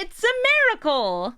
It's a miracle!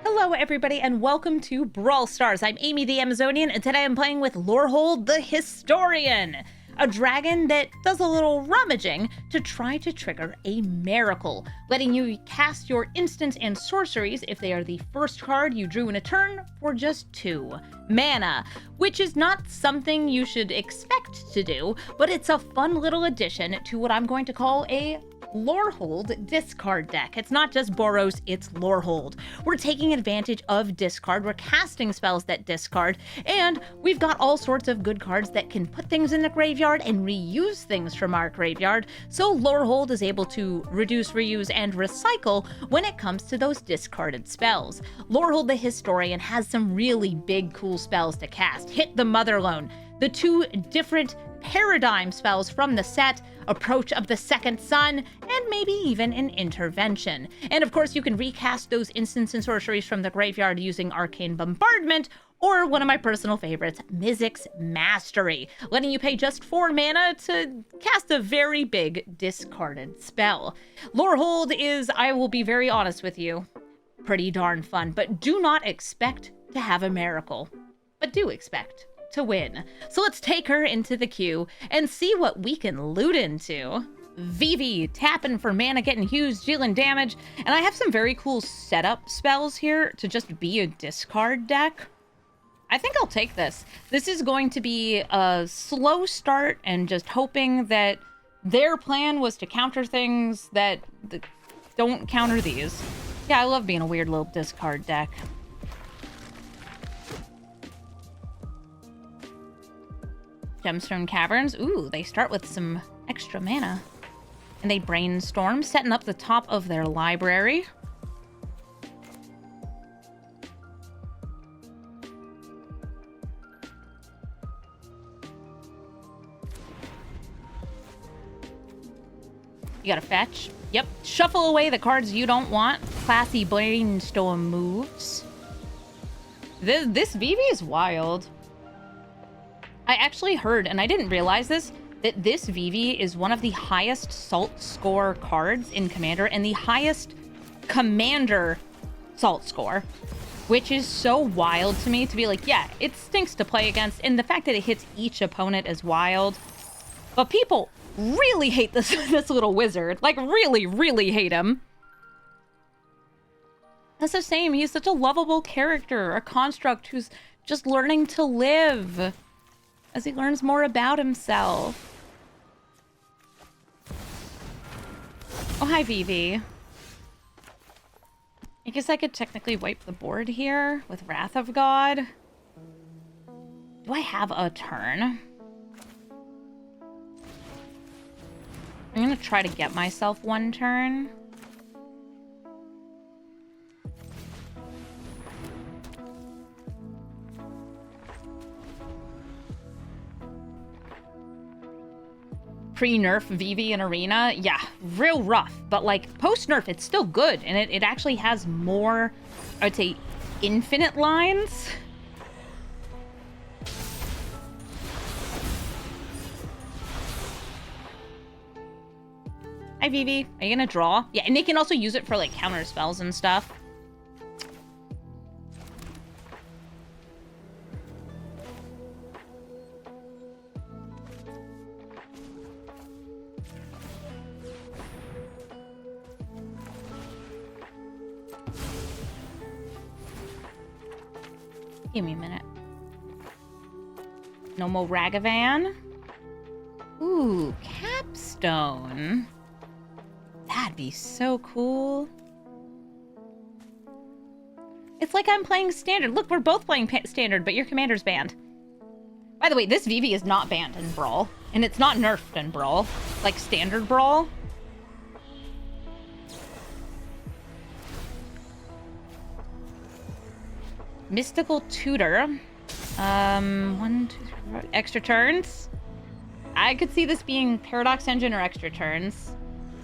Hello everybody and welcome to Brawl Stars. I'm Amy the Amazonian and today I'm playing with Lorehold the Historian, a dragon that does a little rummaging to try to trigger a miracle, letting you cast your instants and sorceries if they are the first card you drew in a turn for just 2 mana, which is not something you should expect to do, but it's a fun little addition to what I'm going to call a Lorehold discard deck. It's not just Boros, it's Lorehold. We're taking advantage of discard, we're casting spells that discard, and we've got all sorts of good cards that can put things in the graveyard and reuse things from our graveyard, so Lorehold is able to reduce, reuse, and recycle when it comes to those discarded spells. Lorehold the Historian has some really big cool spells to cast. Hit the Motherlode, the 2 different paradigm spells from the set, Approach of the Second Sun, and maybe even an Intervention. And of course, you can recast those instants and sorceries from the graveyard using Arcane Bombardment, or one of my personal favorites, Mizzix's Mastery, letting you pay just 4 mana to cast a very big discarded spell. Lorehold is, I will be very honest with you, pretty darn fun, but do not expect to have a miracle. But do expect to win. So let's take her into the queue and see what we can loot into. Vivi, tapping for mana, getting huge, dealing damage, and I have some very cool setup spells here to just be a discard deck. I think I'll take this. This is going to be a slow start and just hoping that their plan was to counter things that don't counter these. Yeah, I love being a weird little discard deck. Gemstone Caverns. Ooh, they start with some extra mana. And they brainstorm, setting up the top of their library. You gotta fetch. Yep. Shuffle away the cards you don't want. Classy brainstorm moves. This Vivi is wild. I actually heard, and I didn't realize this, that this Vivi is one of the highest salt score cards in Commander and the highest Commander salt score, which is so wild to me to be like, yeah, it stinks to play against, and the fact that it hits each opponent is wild. But people really hate this little wizard. Like, really, really hate him. That's the same. He's such a lovable character, a construct who's just learning to live as he learns more about himself. Oh, hi, Vivi. I guess I could technically wipe the board here with Wrath of God. Do I have a turn? I'm gonna try to get myself 1 turn. Pre-nerf Vivi in Arena, yeah, real rough, but like post-nerf it's still good, and it actually has more, I would say, infinite lines. Hi Vivi, are you gonna draw? Yeah, and they can also use it for like counter spells and stuff. Give me a minute. No more Ragavan. Ooh, Capstone. That'd be so cool. It's like I'm playing Standard. Look, we're both playing Standard, but your Commander's banned. By the way, this Vivi is not banned in Brawl. And it's not nerfed in Brawl. Like Standard Brawl. Mystical Tutor. 1, 2, 3, 4, extra turns. I could see this being Paradox Engine or extra turns.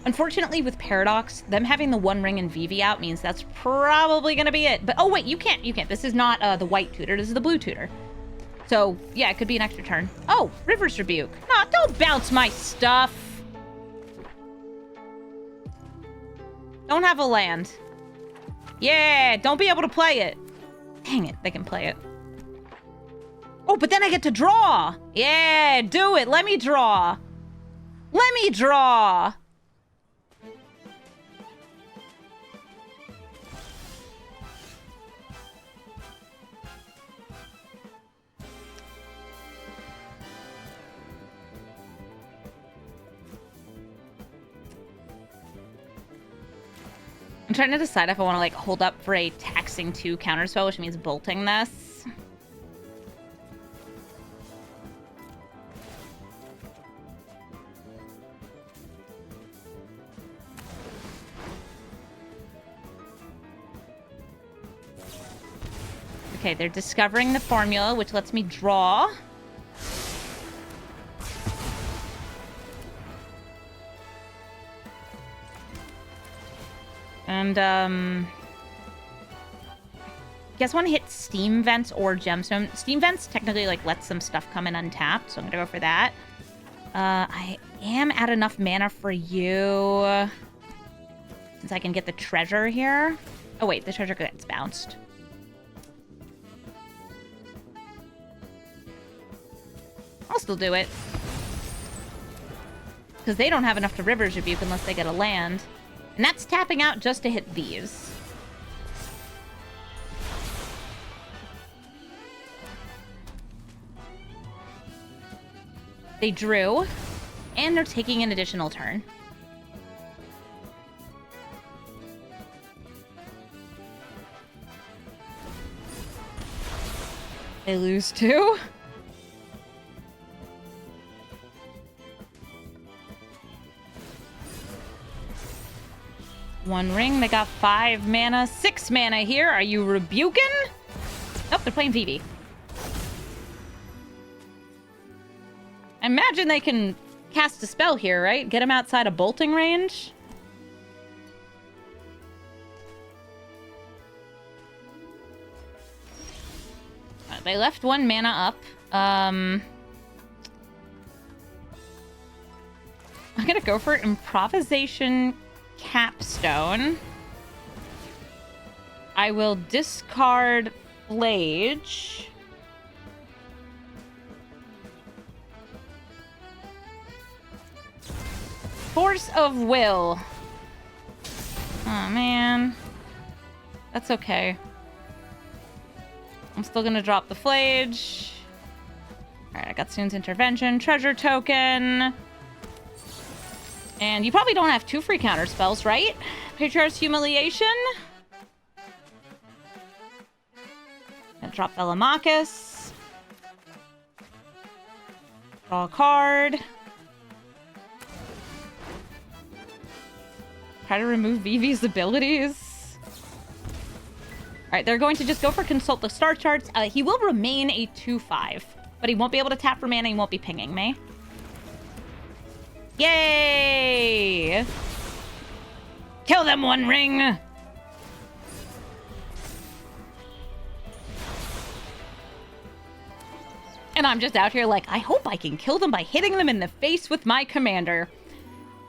Unfortunately, with Paradox, them having the One Ring and Vivi out means that's probably going to be it. But, oh, wait, you can't. This is not the white tutor. This is the blue tutor. So, yeah, it could be an extra turn. Oh, River's Rebuke. No, don't bounce my stuff. Don't have a land. Yeah, don't be able to play it. Dang it, they can play it. Oh, but then I get to draw. Yeah, do it. Let me draw. Let me draw. I'm trying to decide if I want to, like, hold up for a taxing 2 counterspell, which means bolting this. Okay, they're discovering the formula, which lets me draw. And, you guys want to hit Steam Vents or Gemstone? Steam Vents technically, like, lets some stuff come in untapped, so I'm gonna go for that. I am at enough mana for you. Since I can get the treasure here. Oh, wait, the treasure gets bounced. I'll still do it. Because they don't have enough to River's Rebuke unless they get a land. And that's tapping out just to hit these. They drew. And they're taking an additional turn. They lose 2. One ring. They got 5 mana, 6 mana here. Are you rebuking? Nope, they're playing Vivi. I imagine they can cast a spell here, right? Get them outside of bolting range. They left 1 mana up. I'm gonna go for Improvisation Capstone. I will discard Flage. Force of Will. Oh, man. That's okay. I'm still gonna drop the Flage. Alright, I got Soon's Intervention, Treasure Token. And you probably don't have 2 free counter spells, right? Patriarch's Humiliation. Gonna drop Velamachus. Draw a card. Try to remove Vivi's abilities. Alright, they're going to just go for Consult the Star Charts. He will remain a 2/5, but he won't be able to tap for mana. He won't be pinging me. Yay! Kill them, One Ring! And I'm just out here like, I hope I can kill them by hitting them in the face with my commander.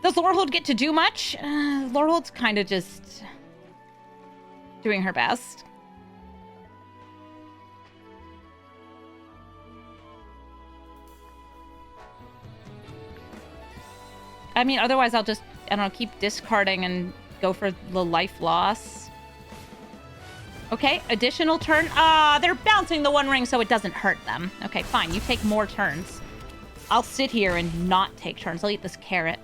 Does Lorehold get to do much? Lorehold's kind of just doing her best. I mean, otherwise I'll just, I don't know, keep discarding and go for the life loss. Okay, additional turn. Ah, they're bouncing the One Ring so it doesn't hurt them. Okay, fine, you take more turns. I'll sit here and not take turns. I'll eat this carrot.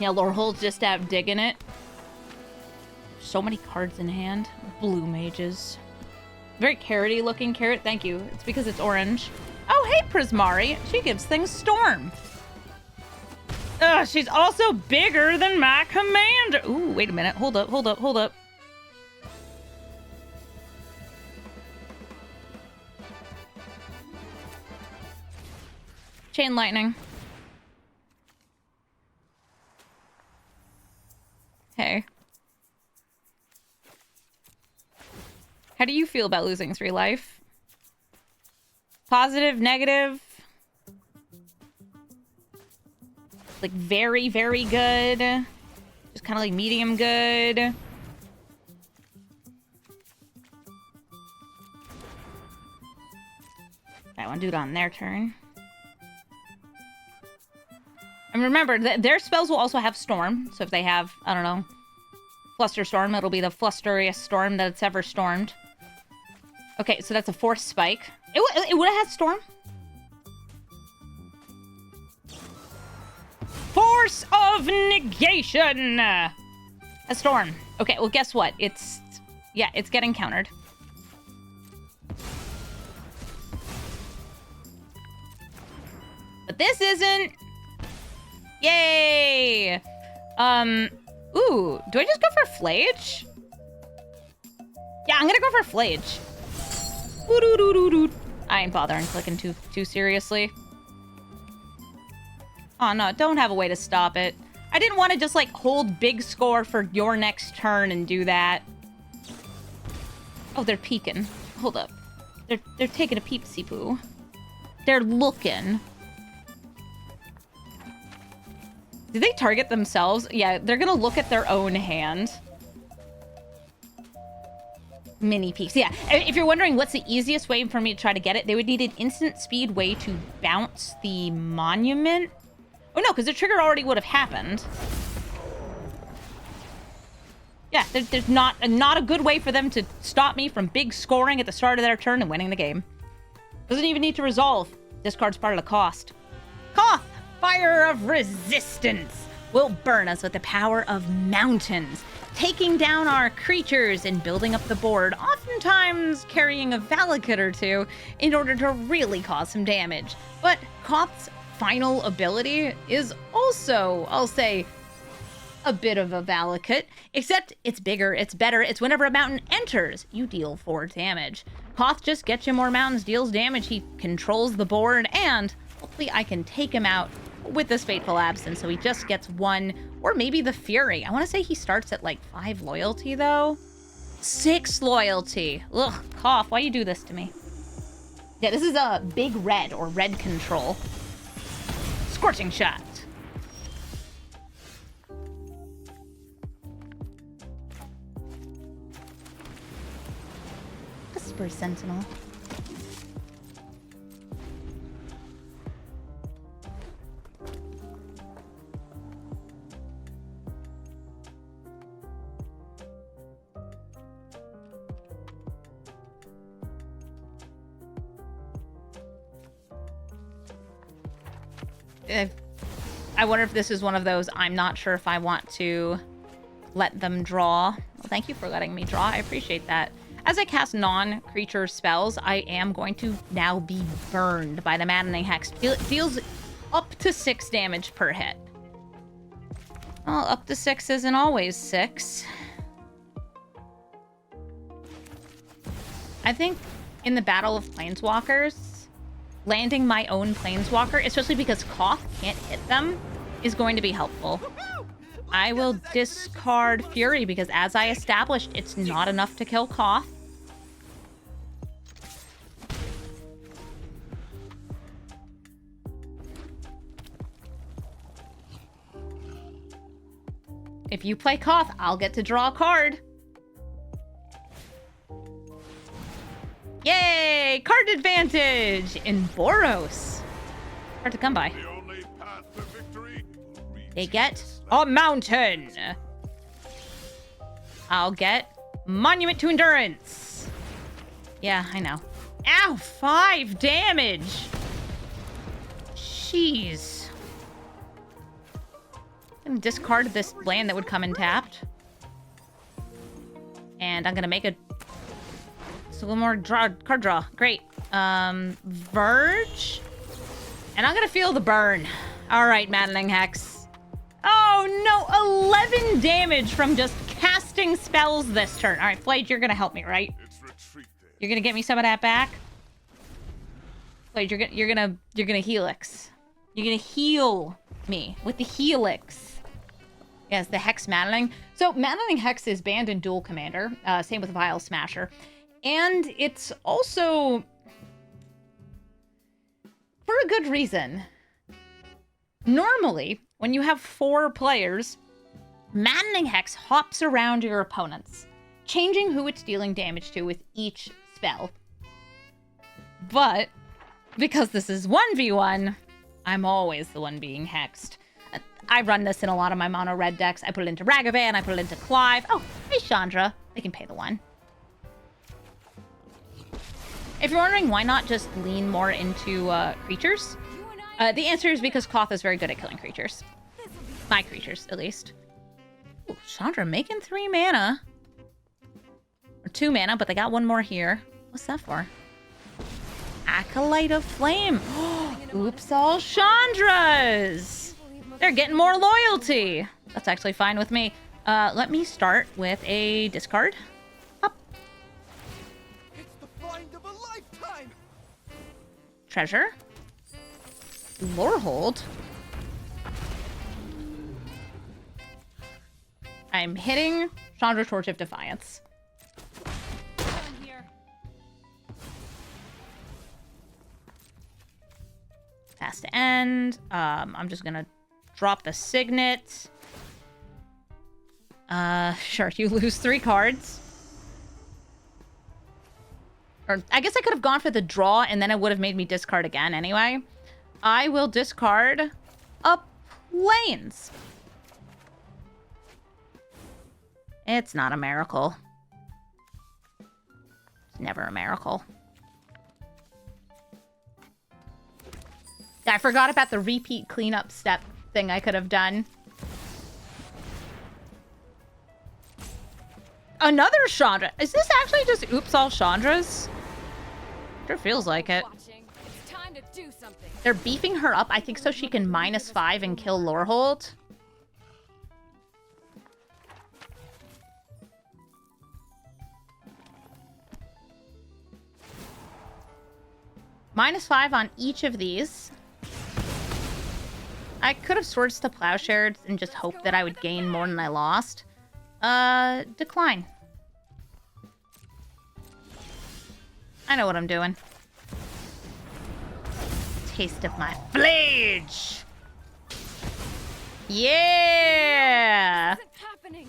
Yeah, Lorehold's just out digging it. So many cards in hand. Blue mages. Very carroty looking carrot. Thank you. It's because it's orange. Oh, hey, Prismari. She gives things Storm. Ugh, she's also bigger than my commander. Ooh, wait a minute. Hold up, hold up, hold up. Chain lightning. Hey. How do you feel about losing 3 life? Positive, negative? Like very, very good? Just kind of like medium good? I want to do it on their turn. And remember, their spells will also have Storm. So if they have, I don't know, Fluster Storm, it'll be the flusteriest storm that it's ever stormed. Okay, so that's a Force Spike. It would have had Storm. Force of Negation! A Storm. Okay, well, guess what? It's getting countered. But this isn't. Yay! Ooh, do I just go for Flage? Yeah, I'm gonna go for Flage. I ain't bothering clicking too seriously. Oh no, don't have a way to stop it. I didn't want to just like hold big score for your next turn and do that. Oh, they're peeking. Hold up. They're taking a peepsy poo. They're looking. Did they target themselves? Yeah, they're gonna look at their own hand. Mini peeks. Yeah, if you're wondering what's the easiest way for me to try to get it, they would need an instant speed way to bounce the monument. Oh no, because the trigger already would have happened. Yeah, there's not a good way for them to stop me from big scoring at the start of their turn and winning the game. Doesn't even need to resolve. Discard's part of the cost. Koth, Fire of Resistance, will burn us with the power of mountains, taking down our creatures and building up the board, oftentimes carrying a Valakut or two in order to really cause some damage. But Koth's final ability is also, I'll say, a bit of a Valakut, except it's bigger, it's better, it's whenever a mountain enters, you deal 4 damage. Koth just gets you more mountains, deals damage, he controls the board, and hopefully I can take him out with this Fateful Absence, so he just gets 1, or maybe the Fury. I want to say he starts at like 5 loyalty, though. 6 loyalty. Ugh, Koth, why you do this to me? Yeah, this is a big red, or red control. Scorching Shot. Whisper Sentinel. I wonder if this is one of those, I'm not sure if I want to let them draw. Well, thank you for letting me draw. I appreciate that. As I cast non-creature spells, I am going to now be burned by the Maddening Hex. It deals up to 6 damage per hit. Well, up to 6 isn't always 6. I think in the Battle of Planeswalkers, landing my own Planeswalker, especially because Koth can't hit them, is going to be helpful. I will discard Fury because, as I established, it's not enough to kill Koth. If you play Koth, I'll get to draw a card. Yay! Card advantage in Boros. Hard to come by. They get a mountain. I'll get Monument to Endurance. Yeah, I know. Ow, 5 damage. Jeez. I'm gonna discard this land that would come in tapped. And I'm gonna make a little more card draw. Great. Verge. And I'm gonna feel the burn. All right, Maddening Hex. Oh no, 11 damage from just casting spells this turn. All right, Flage, you're gonna help me, right? You're gonna get me some of that back. Flage, you're gonna Helix. You're gonna heal me with the Helix. Yes, the Hex Maddening. So Maddening Hex is banned in Dual Commander. Same with Vile Smasher. And it's also for a good reason. Normally, when you have 4 players, Maddening Hex hops around your opponents, changing who it's dealing damage to with each spell. But because this is 1v1, I'm always the one being hexed. I run this in a lot of my mono red decks. I put it into Ragavan, I put it into Clive. Oh, hey Chandra. They can pay the 1. If you're wondering why not just lean more into creatures, the answer is because Cloth is very good at killing creatures. My creatures, at least. Ooh, Chandra making 3 mana. Or 2 mana, but they got 1 more here. What's that for? Acolyte of Flame. Oops, all Chandras. They're getting more loyalty. That's actually fine with me. Let me start with a discard. Up. It's the find of a lifetime. Treasure. Lorehold. I'm hitting Chandra Torch of Defiance. Has to end. I'm just gonna drop the Signet. Sure, you lose 3 cards. Or I guess I could have gone for the draw and then it would have made me discard again anyway. I will discard up Plains. It's not a miracle. It's never a miracle. I forgot about the repeat cleanup step thing I could have done. Another Chandra. Is this actually just oops all Chandras? Sure feels like it. It's time to do something. They're beefing her up, I think, so she can -5 and kill Lorehold. -5 on each of these. I could have Swords to Plowshares and just hoped that I would gain more than I lost. Decline. I know what I'm doing. Taste of my flage! Yeah! What's happening?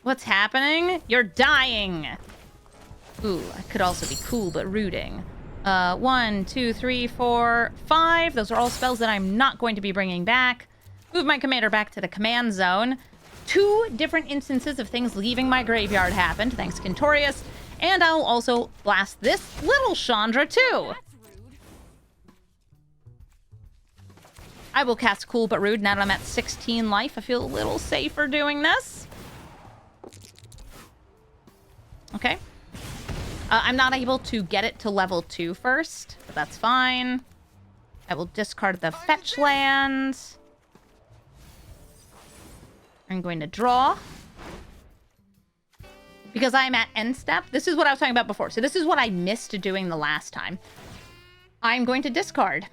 What's happening? You're dying! Ooh, I could also be cool but rooting. 1, 2, 3, 4, 5. Those are all spells that I'm not going to be bringing back. Move my commander back to the command zone. 2 different instances of things leaving my graveyard happened, thanks Kentorius. And I'll also blast this little Chandra too. That's rude. I will cast Cool but Rude now that I'm at 16 life. I feel a little safer doing this. Okay. I'm not able to get it to level 2 first, but that's fine. I will discard the fetch land. I'm going to draw. Because I'm at end step. This is what I was talking about before. So this is what I missed doing the last time. I'm going to discard.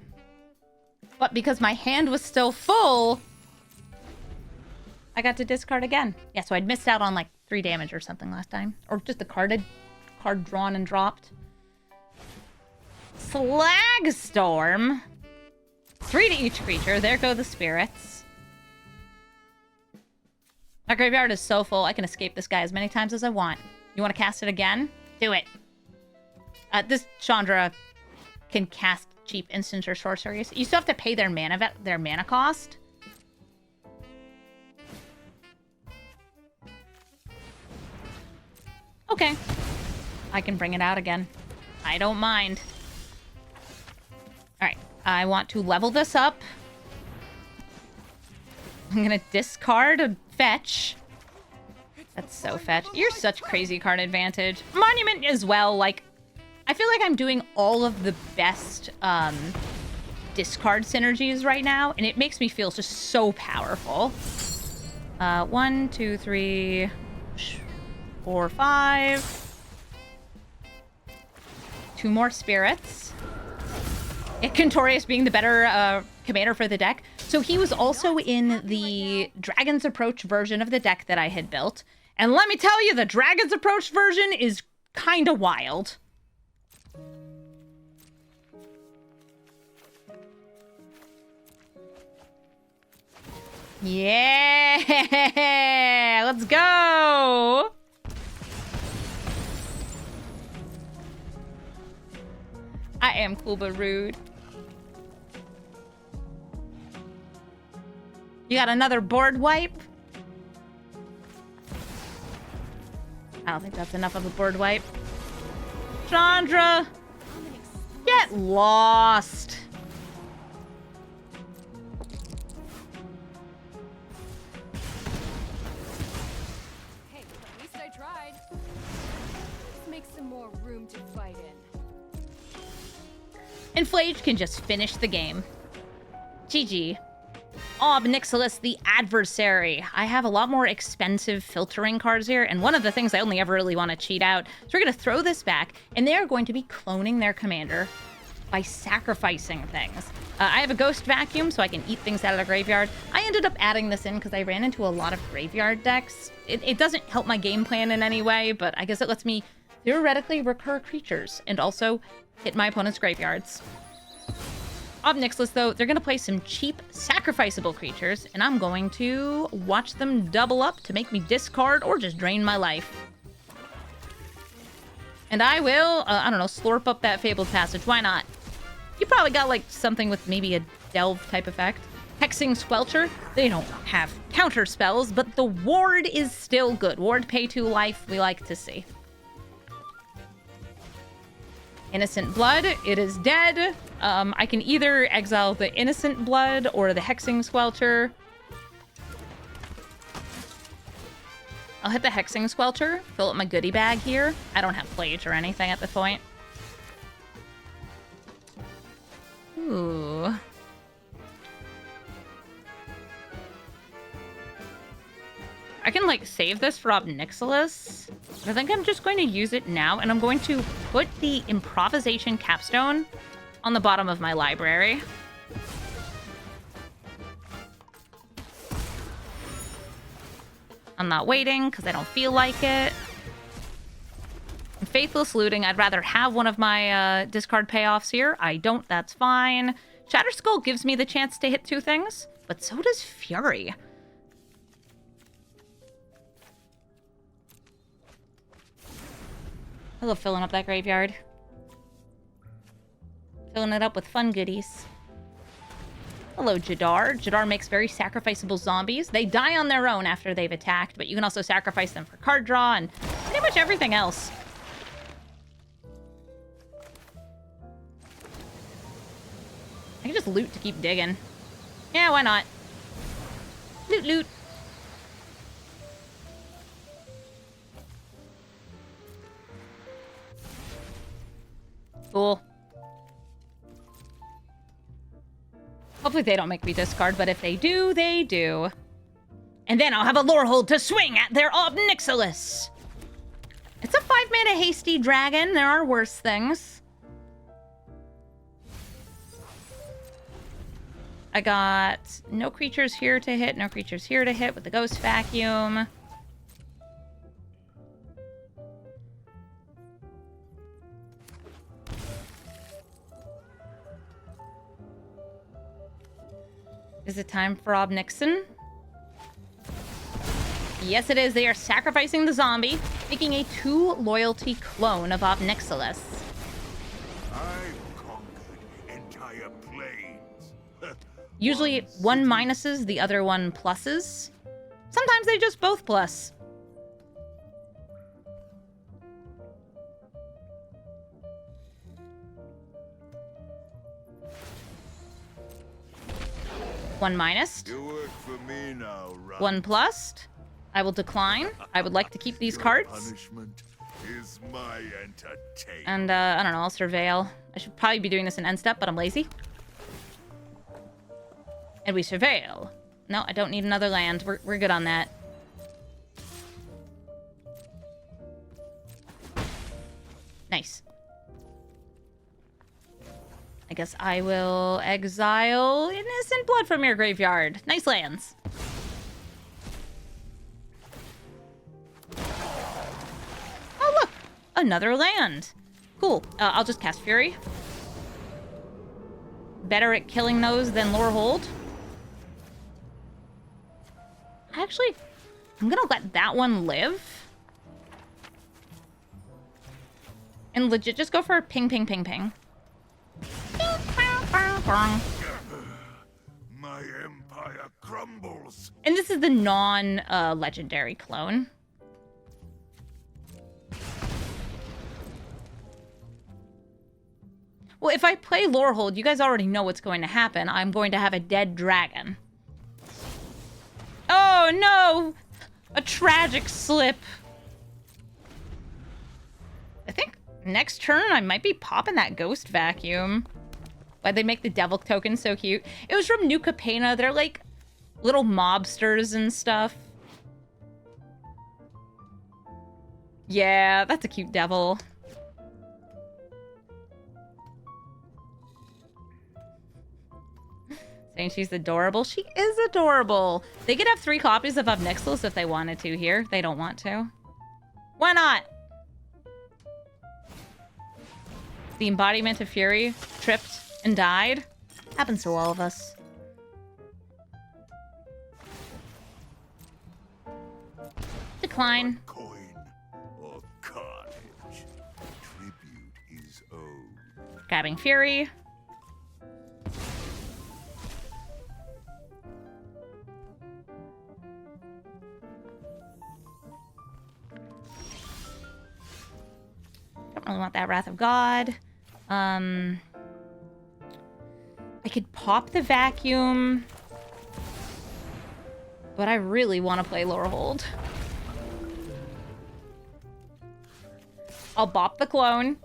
But because my hand was still full, I got to discard again. Yeah, so I'd missed out on like 3 damage or something last time. Or just the card drawn and dropped. Slagstorm. 3 to each creature. There go the spirits. My graveyard is so full, I can escape this guy as many times as I want. You want to cast it again? Do it. This Chandra can cast cheap instants or sorceries. You still have to pay their mana cost. Okay. I can bring it out again. I don't mind. Alright. I want to level this up. I'm gonna discard a fetch. That's so fetch. You're such crazy card advantage. Monument as well. Like, I feel like I'm doing all of the best discard synergies right now, and it makes me feel just so powerful. 1, 2, 3, 4, 5. 2 more spirits. Kentorius being the better commander for the deck. So he was also in the Dragon's Approach version of the deck that I had built. And let me tell you, the Dragon's Approach version is kind of wild. Yeah, let's go. I am cool but rude. You got another board wipe? I don't think that's enough of a board wipe. Chandra, get lost. Hey, at least I tried. Let's make some more room to fight in. And Flage can just finish the game. GG. Oh, Nixilis, the adversary. I have a lot more expensive filtering cards here, and one of the things I only ever really want to cheat out. So we're going to throw this back, and they are going to be cloning their commander by sacrificing things. I have a Ghost Vacuum, so I can eat things out of the graveyard. I ended up adding this in because I ran into a lot of graveyard decks. It doesn't help my game plan in any way, but I guess it lets me theoretically recur creatures and also hit my opponent's graveyards. Of Nixilis, though, they're going to play some cheap, sacrificable creatures, and I'm going to watch them double up to make me discard or just drain my life. And I will, I don't know, slurp up that Fabled Passage. Why not? You probably got, like, something with maybe a Delve type effect. Hexing Squelcher, they don't have counter spells, but the ward is still good. Ward pay 2 life, we like to see. Innocent Blood, it is dead. I can either exile the Innocent Blood or the Hexing Squelcher. I'll hit the Hexing Squelcher, fill up my goodie bag here. I don't have Flage or anything at this point. Ooh. I can, like, save this for Nixilis. I think I'm just going to use it now, and I'm going to put the Improvisation Capstone on the bottom of my library. I'm not waiting, because I don't feel like it. And Faithless Looting, I'd rather have one of my discard payoffs here. I don't, that's fine. Shatterskull gives me the chance to hit 2 things, but so does Fury. I love filling up that graveyard. Filling it up with fun goodies. Hello, Jadar. Jadar makes very sacrificable zombies. They die on their own after they've attacked, but you can also sacrifice them for card draw and pretty much everything else. I can just loot to keep digging. Yeah, why not? Loot, loot. Cool. Hopefully they don't make me discard, but if they do, they do. And then I'll have a Lorehold to swing at their Nixilis. It's a 5-mana hasty dragon. There are worse things. I got no creatures here to hit, no creatures here to hit with the Ghost Vacuum. Is it time for Nixon? Yes, it is. They are sacrificing the zombie, making a 2 loyalty clone of Nixilis. I've conquered entire planes. Usually 1 minuses, the other 1 pluses. Sometimes they just both plus. One minus. You work for me now, right? 1 plus. I will decline. I would like to keep these cards. Punishment is my entertainment. And, I don't know, I'll surveil. I should probably be doing this in end step, but I'm lazy. And we surveil. No, I don't need another land. We're good on that. Nice. I guess I will exile Innocent Blood from your graveyard. Nice lands. Oh, look! Another land. Cool. I'll just cast Fury. Better at killing those than Lorehold. Actually, I'm gonna let that one live. And legit just go for a ping, ping, ping, ping. My empire crumbles. And this is the non-legendary clone. Well, if I play Lorehold, you guys already know what's going to happen. I'm going to have a dead dragon. Oh, no! A tragic slip. I think next turn I might be popping that Ghost Vacuum. Why'd they make the Devil token so cute? It was from New Capena. They're like little mobsters and stuff. Yeah, that's a cute devil. Saying she's adorable. She is adorable. They could have 3 copies of Nixilis if they wanted to here. They don't want to. Why not? The embodiment of Fury tripped and died. Happens to all of us. Decline. Coin or carnage. Tribute is owed. Grabbing Fury. Don't really want that Wrath of God. I could pop the Vacuum, but I really want to play Lorehold. I'll bop the clone.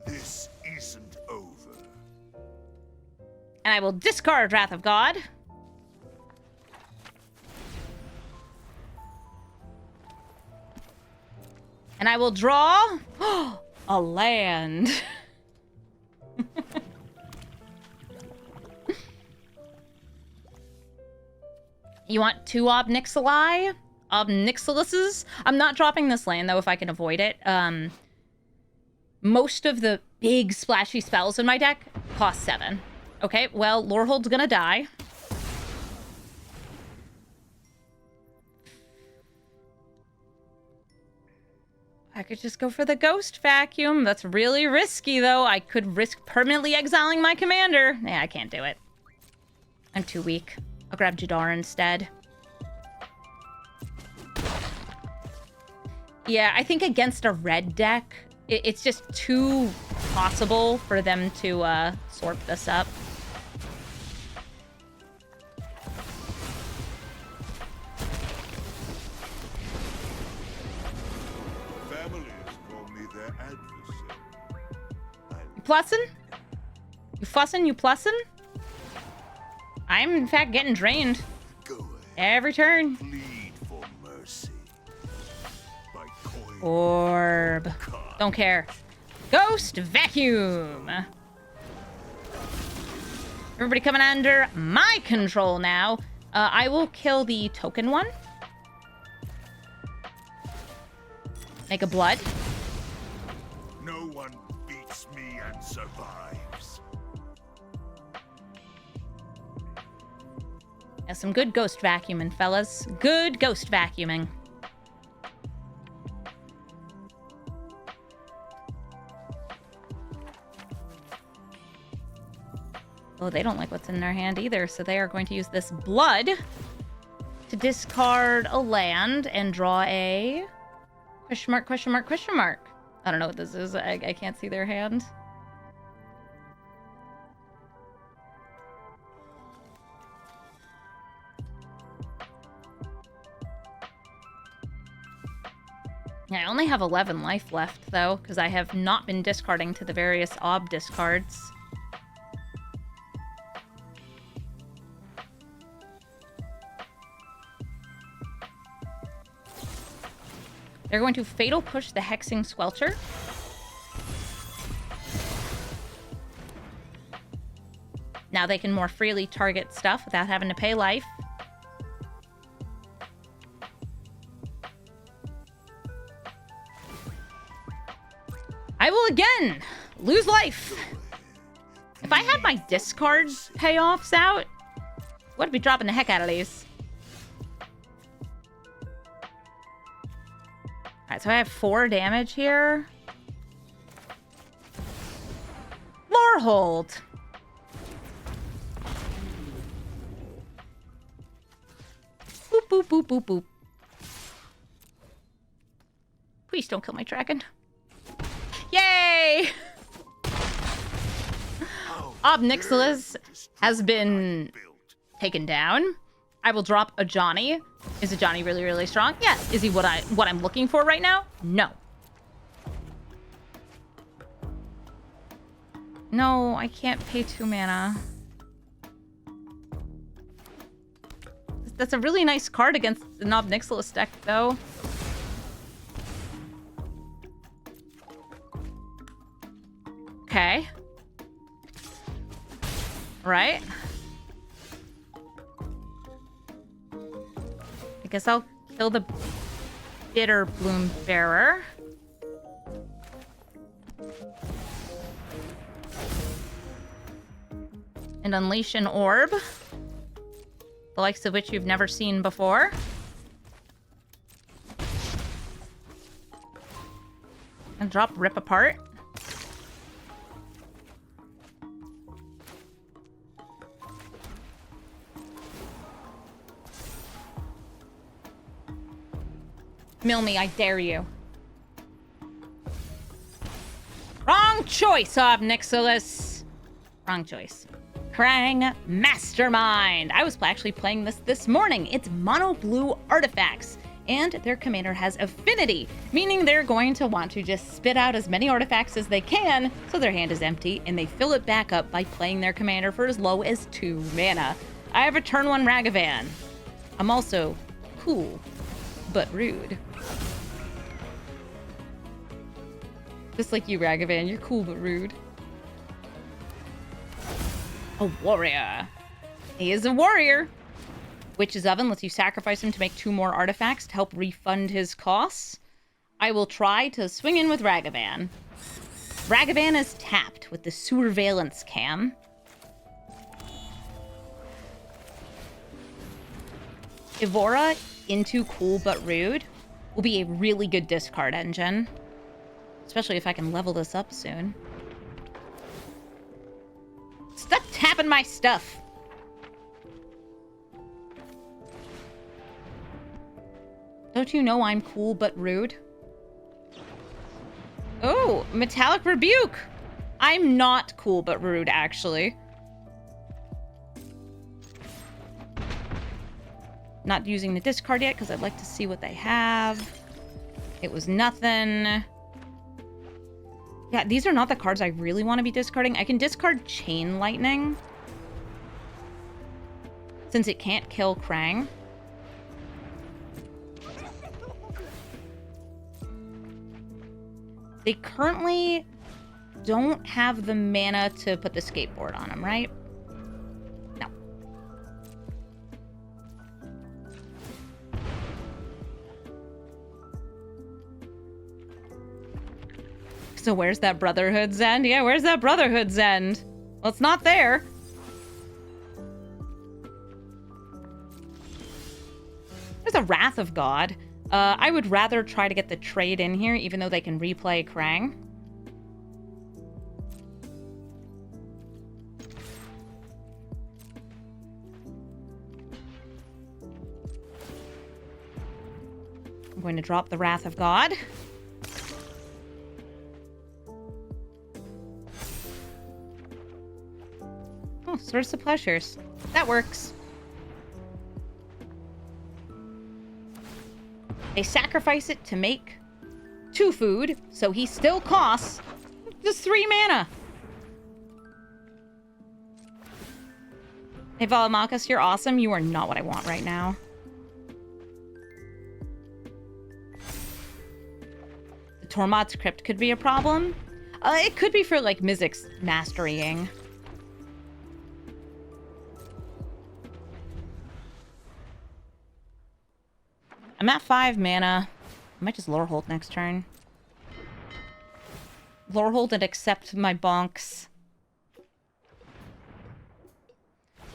This isn't over. And I will discard Wrath of God. And I will draw a land. You want 2 Nixilis? Nixilises? I'm not dropping this land, though, if I can avoid it. Most of the big splashy spells in my deck cost 7. Okay, well, Lorehold's gonna die. I could just go for the Ghost Vacuum. That's really risky, though. I could risk permanently exiling my commander. Yeah, I can't do it. I'm too weak. I'll grab Jadar instead. Yeah, I think against a red deck, it's just too possible for them to sorp this up. Plussin'? You fussin'? You plussin'? I'm, in fact, getting drained. Every turn. Plead for mercy. By coin Orb. Don't care. Ghost Vacuum. Everybody coming under my control now. I will kill the token one. Make a blood. No one beats me and survives. Yeah, some good ghost vacuuming, fellas. Good ghost vacuuming. Oh, they don't like what's in their hand either, so they are going to use this blood to discard a land and draw a question mark, question mark, question mark. I don't know what this is. I can't see their hand. Yeah, I only have 11 life left, though, because I have not been discarding to the various ob discards. They're going to Fatal Push the Hexing Squelcher. Now they can more freely target stuff without having to pay life. I will again lose life. If I had my discard payoffs out, would be dropping the heck out of these. Alright, so I have 4 damage here. Lorehold. Boop, boop, boop, boop, boop. Please don't kill my dragon. Yay! Nixilis has been taken down. I will drop a Johnny. Is a Johnny really, really strong? Yes. Is he what I'm looking for right now? No. No, I can't pay 2 mana. That's a really nice card against the Nixilis deck, though. Okay. Right. I guess I'll kill the Bitter Bloom Bearer. And unleash an orb. The likes of which you've never seen before. And drop Rip Apart. Mill me, I dare you. Wrong choice, Nixilis. Wrong choice. Krang Mastermind. I was actually playing this morning. It's mono blue artifacts, and their commander has affinity, meaning they're going to want to just spit out as many artifacts as they can so their hand is empty, and they fill it back up by playing their commander for as low as 2 mana. I have a turn 1 Ragavan. I'm also cool, but rude. Just like you, Ragavan, you're cool but rude. A warrior. He is a warrior. Witch's Oven lets you sacrifice him to make 2 more artifacts to help refund his costs. I will try to swing in with Ragavan. Ragavan is tapped with the Surveillance Cam. Evora into Cool But Rude will be a really good discard engine. Especially if I can level this up soon. Stop tapping my stuff! Don't you know I'm cool but rude? Oh, Metallic Rebuke! I'm not cool but rude, actually. Not using the discard yet, because I'd like to see what they have. It was nothing. Yeah, these are not the cards I really want to be discarding. I can discard Chain Lightning, since it can't kill Krang. They currently don't have the mana to put the skateboard on them, right? No. So where's that Brotherhood's End? Yeah, where's that Brotherhood's End? Well, it's not there. There's a Wrath of God. I would rather try to get the trade in here, even though they can replay Krang. I'm going to drop the Wrath of God. Oh, Source of Pleasures. That works. They sacrifice it to make 2 food, so he still costs just 3 mana. Hey, Valamakas, you're awesome. You are not what I want right now. The Tormod's Crypt could be a problem. It could be for, like, Mizzix's Masterying. I'm at 5 mana. I might just Lorehold next turn. Lorehold and accept my bonks.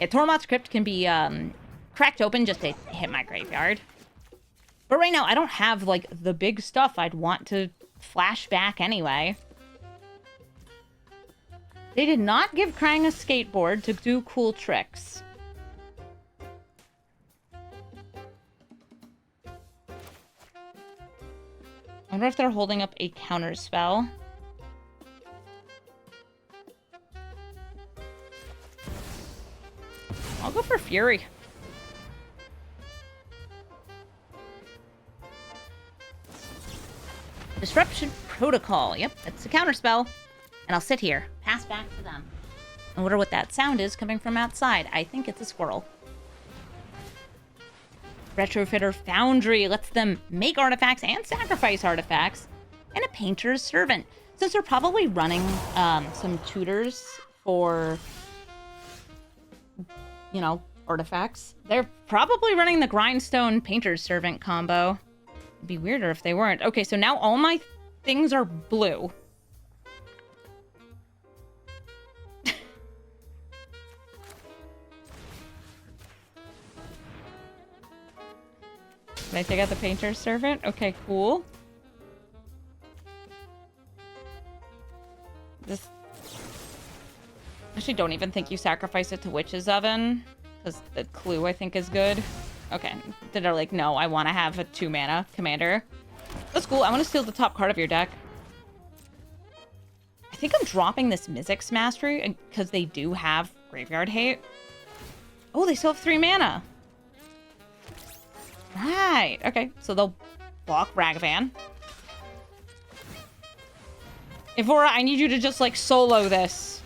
Yeah, Tormod's Crypt can be cracked open just to hit my graveyard. But right now, I don't have, like, the big stuff I'd want to flash back anyway. They did not give Krang a skateboard to do cool tricks. I wonder if they're holding up a counter spell. I'll go for Fury. Disruption Protocol. Yep, it's a counter spell. And I'll sit here. Pass back to them. I wonder what that sound is coming from outside. I think it's a squirrel. Retrofitter Foundry lets them make artifacts and sacrifice artifacts. And a Painter's Servant. Since they're probably running some tutors for, you know, artifacts, they're probably running the Grindstone Painter's Servant combo. It'd be weirder if they weren't. Okay, so now all my things are blue. Did I take out the Painter's Servant? Okay, cool. This... Actually, don't even think you sacrifice it to Witch's Oven, because the clue, I think, is good. Okay. They're like, no, I want to have a 2-mana commander. That's cool. I want to steal the top card of your deck. I think I'm dropping this Mizzix Mastery, because they do have Graveyard Hate. Oh, they still have 3 mana. Right. Okay, so they'll block Ragavan. Evora, I need you to just, like, solo this.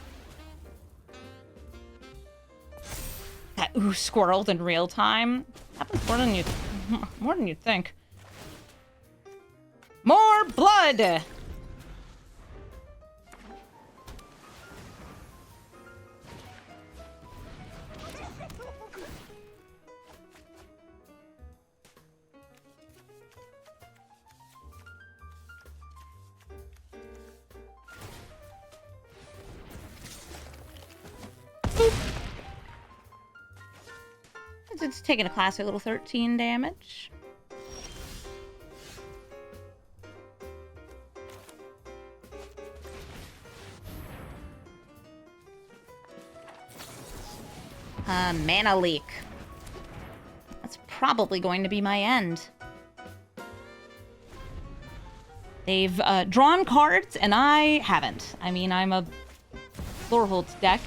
That squirreled in real time. Happens more than you'd think. More blood! It's taking a classic little 13 damage. Mana leak. That's probably going to be my end. They've drawn cards, and I haven't. I mean, I'm a Lorehold deck.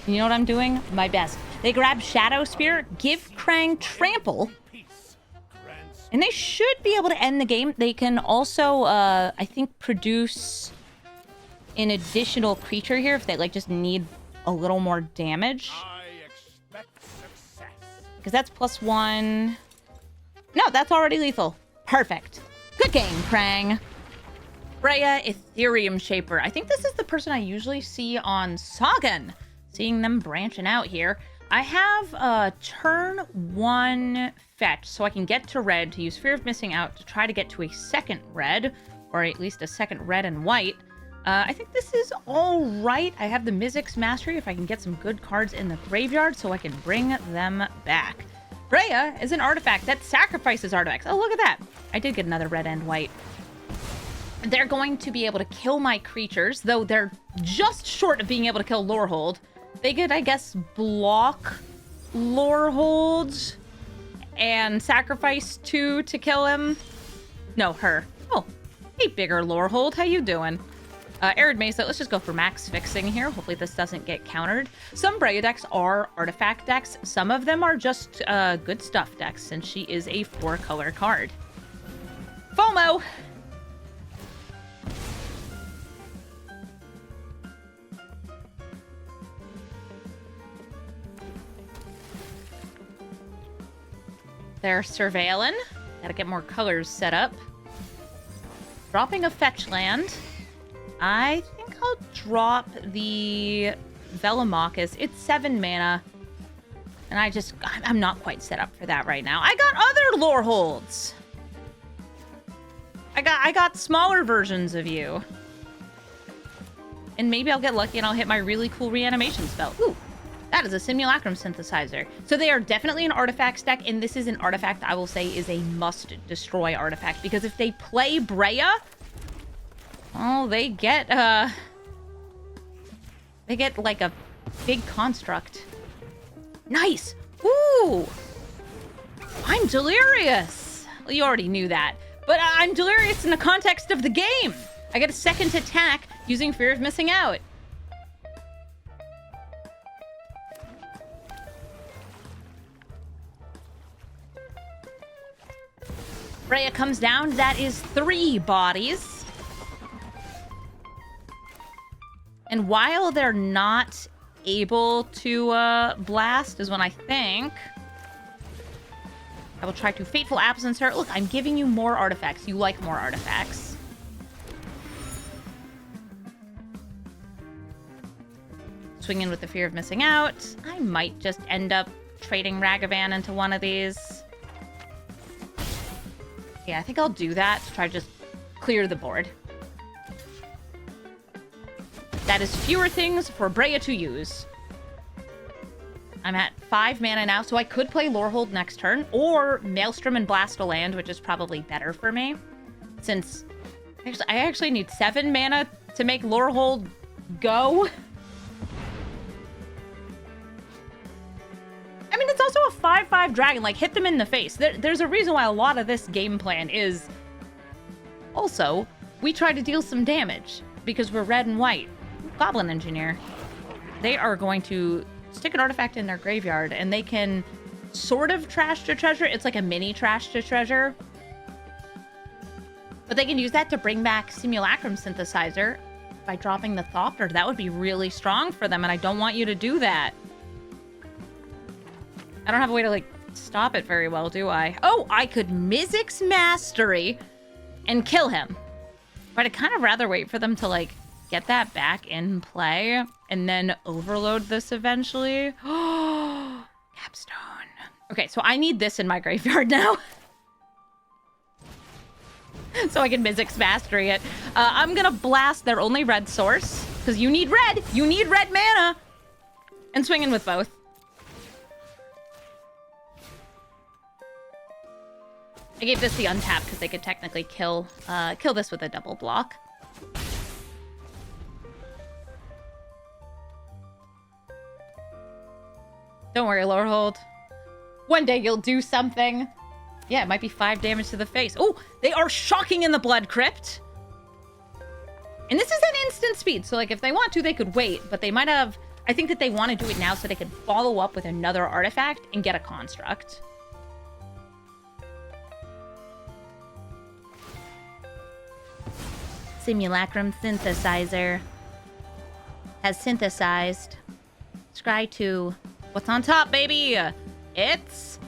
You know what I'm doing? My best. They grab Shadow Spear, give Krang Trample, and they should be able to end the game. They can also, I think, produce an additional creature here if they, like, just need a little more damage. Because that's +1. No, that's already lethal. Perfect. Good game, Krang. Breya, Etherium Shaper. I think this is the person I usually see on Sagan. Seeing them branching out here. I have a turn 1 fetch, so I can get to red to use Fear of Missing Out to try to get to a second red, or at least a second red and white. I think this is all right. I have the Mizzix Mastery if I can get some good cards in the graveyard so I can bring them back. Breya is an artifact that sacrifices artifacts. Oh, look at that. I did get another red and white. They're going to be able to kill my creatures, though they're just short of being able to kill Lorehold. They could, I guess, block Lorehold and sacrifice 2 to kill him. No, her. Oh, hey, bigger Lorehold. How you doing? Arid Mesa, let's just go for max fixing here. Hopefully this doesn't get countered. Some Breya decks are artifact decks. Some of them are just good stuff decks, since she is a 4-color card. FOMO! They're surveilling. Gotta get more colors set up. Dropping a fetch land. I think I'll drop the Velomachus. It's 7 mana. And I'm not quite set up for that right now. I got other Loreholds. I got smaller versions of you. And maybe I'll get lucky and I'll hit my really cool reanimation spell. Ooh, that is a simulacrum synthesizer. So they are definitely an artifact stack, and this is an artifact I will say is a must-destroy artifact, because if they play Breya, well, they get like a big construct. Nice! Ooh! I'm delirious! Well, you already knew that. But I'm delirious in the context of the game! I get a second attack using Fear of Missing Out. Breya comes down. That is 3 bodies. And while they're not able to blast is when I think I will try to Fateful Absence her. Look, I'm giving you more artifacts. You like more artifacts. Swing in with the Fear of Missing Out. I might just end up trading Ragavan into one of these. Yeah, I think I'll do that to try to just clear the board. That is fewer things for Breya to use. I'm at 5 mana now, so I could play Lorehold next turn, or Maelstrom and Blast a Land, which is probably better for me, since I actually need 7 mana to make Lorehold go. I mean, it's also a 5/5 dragon. Like, hit them in the face. There's a reason why a lot of this game plan is... Also, we try to deal some damage, because we're red and white. Goblin Engineer. They are going to stick an artifact in their graveyard, and they can sort of trash to treasure. It's like a mini trash to treasure. But they can use that to bring back Simulacrum Synthesizer by dropping the Thopter. That would be really strong for them, and I don't want you to do that. I don't have a way to, like, stop it very well, do I? Oh, I could Mizzix Mastery and kill him. But I'd kind of rather wait for them to, like, get that back in play and then overload this eventually. Oh, Capstone. Okay, so I need this in my graveyard now. So I can Mizzix Mastery it. I'm gonna blast their only red source, because you need red! You need red mana! And swing in with both. I gave this the untap because they could technically kill this with a double block. Don't worry, Lorehold. One day you'll do something. Yeah, it might be 5 damage to the face. Oh, they are shocking in the Blood Crypt. And this is at instant speed, so like if they want to, they could wait, but they might have... I think that they want to do it now so they can follow up with another artifact and get a construct. Simulacrum Synthesizer has synthesized Scry 2. What's on top, baby? It's...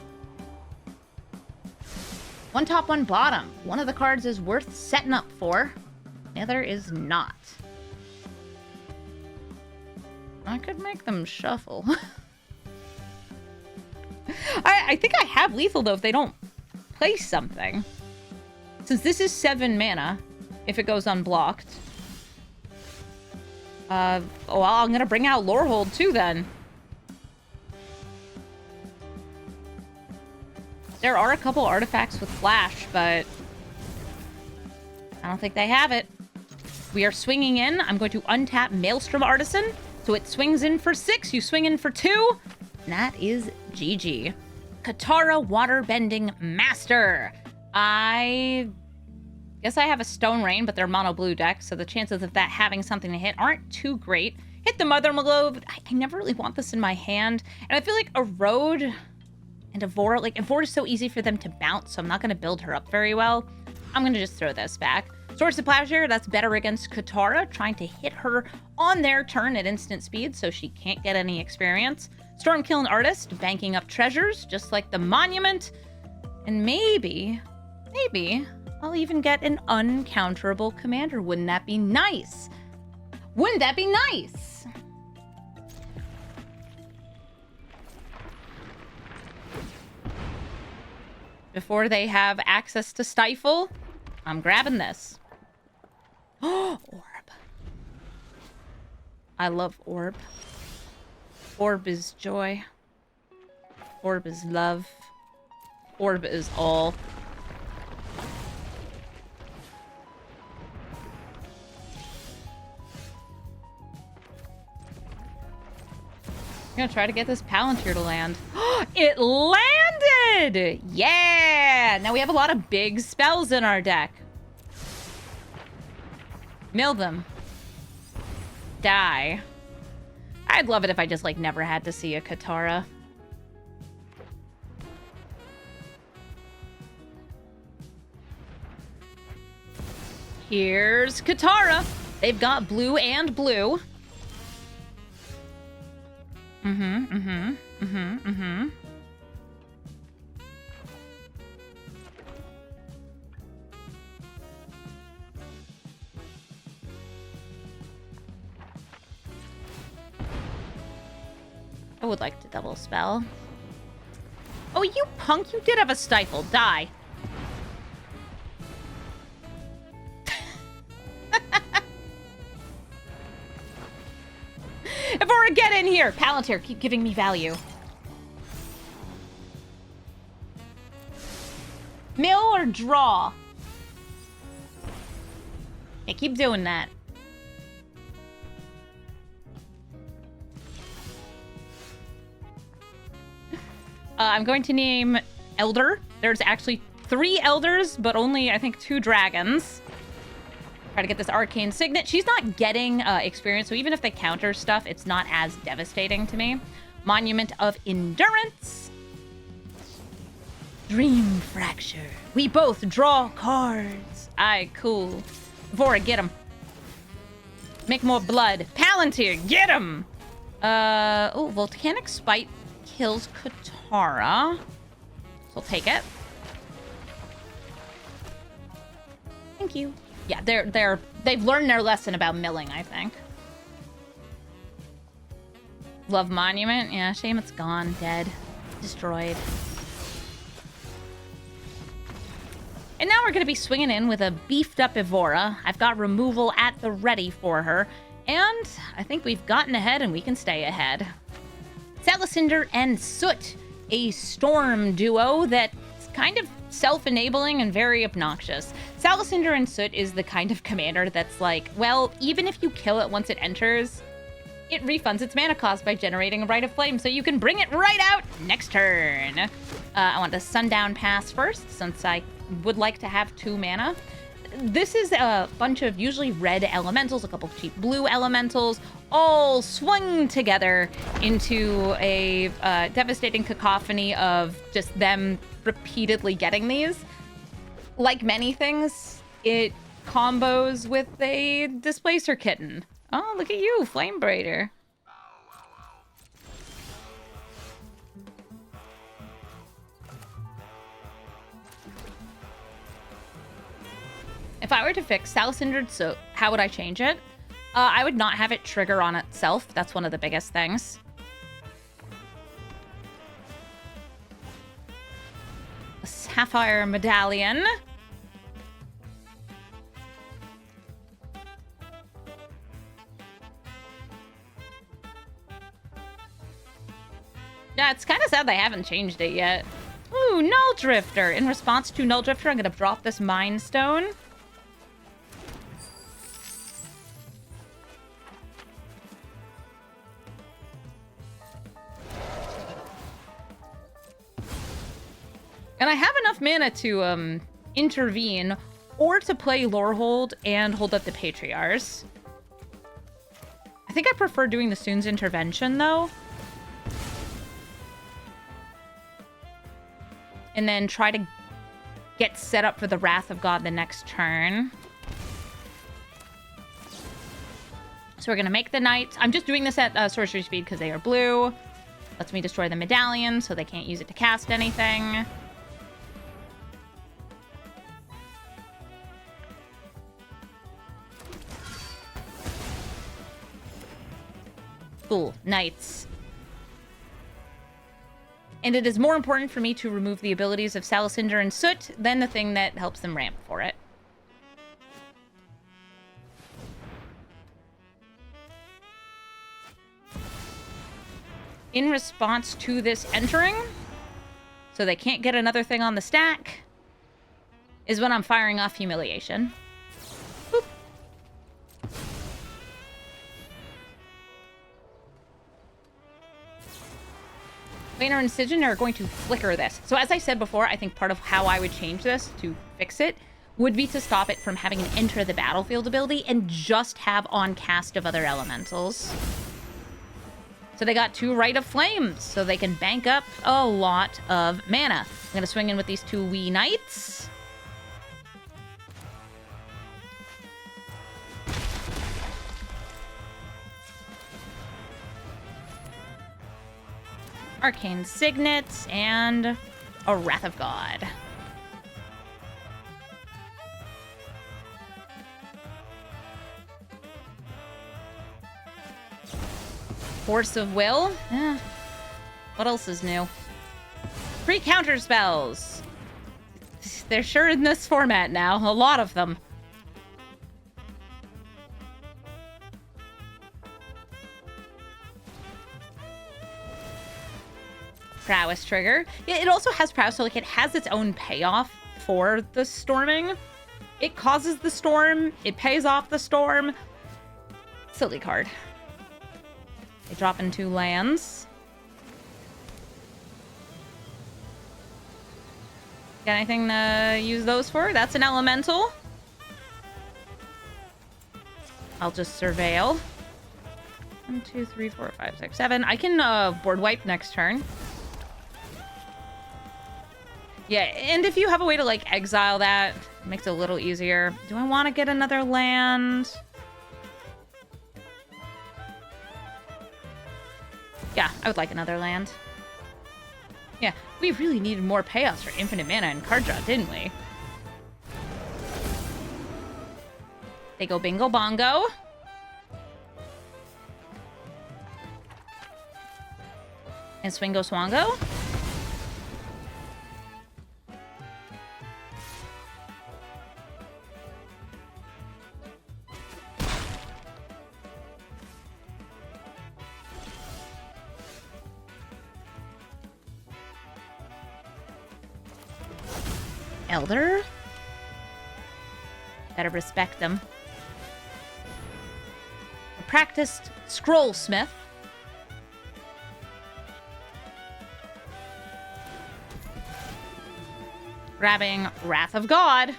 1 top, 1 bottom. One of the cards is worth setting up for. The other is not. I could make them shuffle. I think I have lethal, though, if they don't play something. Since this is 7 mana, if it goes unblocked. Oh, well, I'm gonna bring out Lorehold, too, then. There are a couple artifacts with flash, but I don't think they have it. We are swinging in. I'm going to untap Maelstrom Artisan. So it swings in for 6. You swing in for 2. And that is GG. Katara Waterbending Master. I guess I have a Stone Rain, but they're mono blue deck, so the chances of that having something to hit aren't too great. Hit the Mother Globe. I never really want this in my hand. And I feel like Erode and Evora, like, Evora is so easy for them to bounce, so I'm not going to build her up very well. I'm going to just throw this back. Swords of Plowshare, that's better against Katara, trying to hit her on their turn at instant speed so she can't get any experience. Stormkiln Artist, banking up treasures, just like the Monument. And maybe I'll even get an uncounterable commander. Wouldn't that be nice? Wouldn't that be nice? Before they have access to Stifle, I'm grabbing this. Oh, orb. I love orb. Orb is joy. Orb is love. Orb is all. I'm gonna try to get this Palantir to land. It landed! Yeah! Now we have a lot of big spells in our deck. Mill them. Die. I'd love it if I just, like, never had to see a Katara. Here's Katara. They've got blue and blue. I would like to double spell. Oh, you punk, you did have a stifle. Die. Evora, get in here! Palantir, keep giving me value. Mill or draw? Yeah, keep doing that. I'm going to name Elder. There's actually 3 Elders, but only, I think, 2 Dragons. Try to get this Arcane Signet. She's not getting experience, so even if they counter stuff, it's not as devastating to me. Monument of Endurance. Dream Fracture. We both draw cards. Aye, cool. Vora, get him. Make more blood. Palantir, get him! Oh, Volcanic Spite kills Katara. So we'll take it. Thank you. Yeah, they've learned their lesson about milling, I think. Love Monument. Yeah, shame it's gone. Dead. Destroyed. And now we're going to be swinging in with a beefed up Evora. I've got removal at the ready for her. And I think we've gotten ahead and we can stay ahead. Salicinder and Soot, a storm duo that's kind of self-enabling and very obnoxious. Salicinder and Soot is the kind of commander that's like, well, even if you kill it once it enters, it refunds its mana cost by generating a Rite of Flame, so you can bring it right out next turn. I want the Sundown Pass first, since I would like to have 2 mana. This is a bunch of usually red elementals, a couple cheap blue elementals, all swung together into a devastating cacophony of just them repeatedly getting these. Like many things, it combos with a Displacer Kitten. Oh, look at you, Flame Braider. If I were to fix Salicindered Soot, how would I change it? I would not have it trigger on itself. That's one of the biggest things. A Sapphire Medallion. Yeah, it's kind of sad they haven't changed it yet. Ooh, Null Drifter. In response to Null Drifter, I'm going to drop this Mind Stone. And I have enough mana to intervene or to play Lorehold and hold up the Patriarchs. I think I prefer doing the Soon's Intervention, though. And then try to get set up for the Wrath of God the next turn. So we're going to make the Knight. I'm just doing this at sorcery speed because they are blue. Lets me destroy the medallion so they can't use it to cast anything. Cool. Knights. And it is more important for me to remove the abilities of Salicinder and Soot than the thing that helps them ramp for it. in response to this entering, so they can't get another thing on the stack, is when I'm firing off Humiliation. Boop. Planar and Sigyn are going to flicker this. So as I said before, I think part of how I would change this to fix it would be to stop it from having an enter the battlefield ability and just have on cast of other elementals. So they got 2 Rite of Flames, so they can bank up a lot of mana. I'm going to swing in with these 2 wee knights. Arcane Signets, and a Wrath of God. Force of Will. What else is new? 3 counter spells. They're sure in this format now. A lot of them. Prowess trigger. Yeah, it also has prowess, so like it has its own payoff for the storming. It causes the storm. It pays off the storm. Silly card. They drop in 2 lands. Got anything to use those for? That's an elemental. I'll just surveil. 1, 2, 3, 4, 5, 6, 7. I can board wipe next turn. Yeah, and if you have a way to, like, exile that, it makes it a little easier. Do I want to get another land? Yeah, I would like another land. Yeah, we really needed more payoffs for infinite mana and card draw, didn't we? They go bingo bongo. And swingo swango. Elder? Better respect them. A practiced scrollsmith. Grabbing Wrath of God.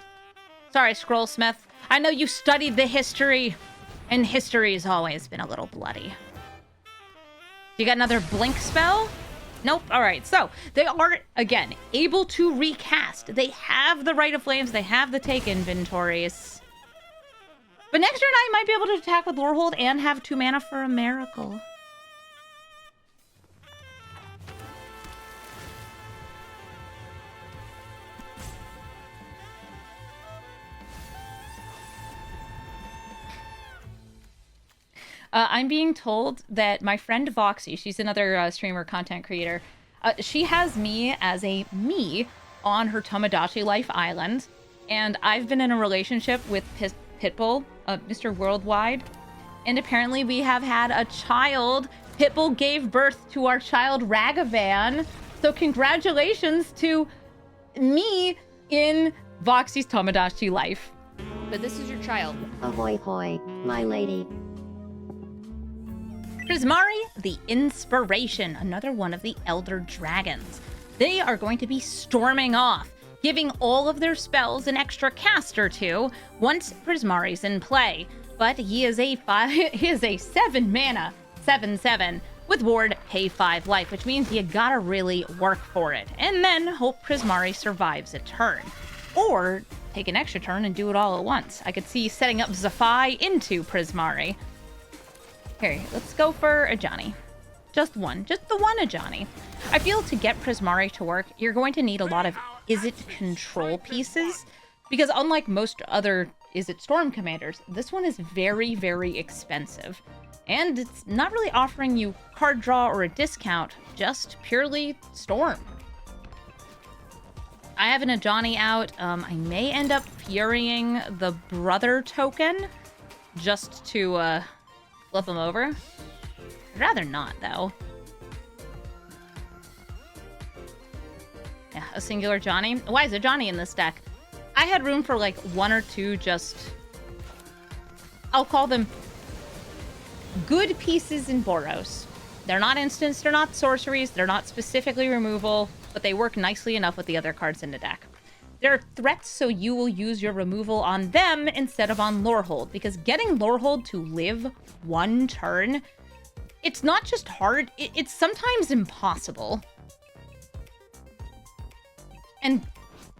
Sorry, scrollsmith. I know you studied the history, and history's always been a little bloody. You got another blink spell? Nope. All right. So they are, again, able to recast. They have the Rite of Flames. They have the take inventories. But next turn, I might be able to attack with Lorehold and have 2 mana for a miracle. I'm being told that my friend Voxy, she's another streamer, content creator, she has me as a me on her Tomodachi Life Island, and I've been in a relationship with Pitbull, Mr. Worldwide, and apparently we have had a child. Pitbull gave birth to our child Ragavan, so congratulations to me in Voxy's Tomodachi Life. But this is your child. Ahoy hoy, my lady. Prismari, the Inspiration, another one of the Elder Dragons. They are going to be storming off, giving all of their spells an extra cast or 2 once Prismari's in play. But he is a 7 mana, 7/7 with ward, pay 5 life, which means you gotta really work for it, and then hope Prismari survives a turn. Or take an extra turn and do it all at once. I could see setting up Zafai into Prismari. Here, let's go for a Johnny. Just the one Ajani. I feel to get Prismari to work, you're going to need a lot of Izzet control pieces, because unlike most other Izzet Storm commanders, this one is very, very expensive. And it's not really offering you card draw or a discount, just purely Storm. I have an Ajani out. I may end up Furying the Brother token, just to flip him over. I'd rather not, though. Yeah, a singular Johnny. Why is a Johnny in this deck? I had room for like one or two just... I'll call them good pieces in Boros. They're not instants, they're not sorceries, they're not specifically removal, but they work nicely enough with the other cards in the deck. They're threats, so you will use your removal on them instead of on Lorehold, because getting Lorehold to live one turn, it's not just hard, it's sometimes impossible. And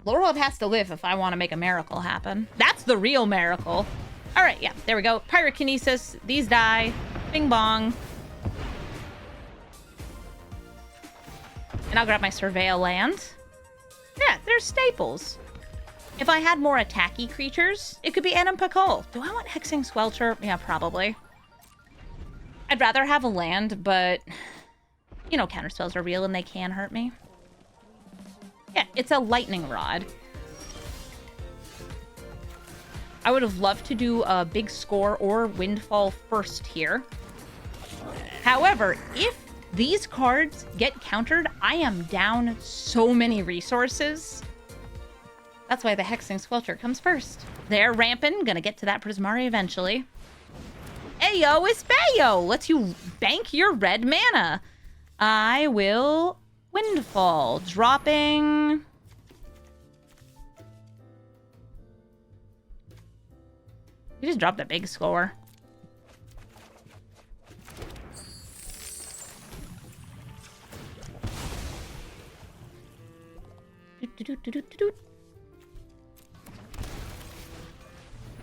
Lorehold has to live if I want to make a miracle happen. That's the real miracle. All right, yeah, there we go. Pyrokinesis, these die. Bing bong. And I'll grab my Surveil land. Yeah, they're staples. If I had more attacky creatures, it could be Anam Pakol. Do I want Hexing Squelcher? Yeah, probably. I'd rather have a land, but... You know, counterspells are real and they can hurt me. Yeah, it's a lightning rod. I would have loved to do a big score or windfall first here. However, if these cards get countered, I am down so many resources. That's why the Hexing Squelcher comes first. They're ramping. Gonna get to that Prismari eventually. Ayo, it's Bayo! Lets you bank your red mana. I will windfall. Dropping... You just dropped a big score.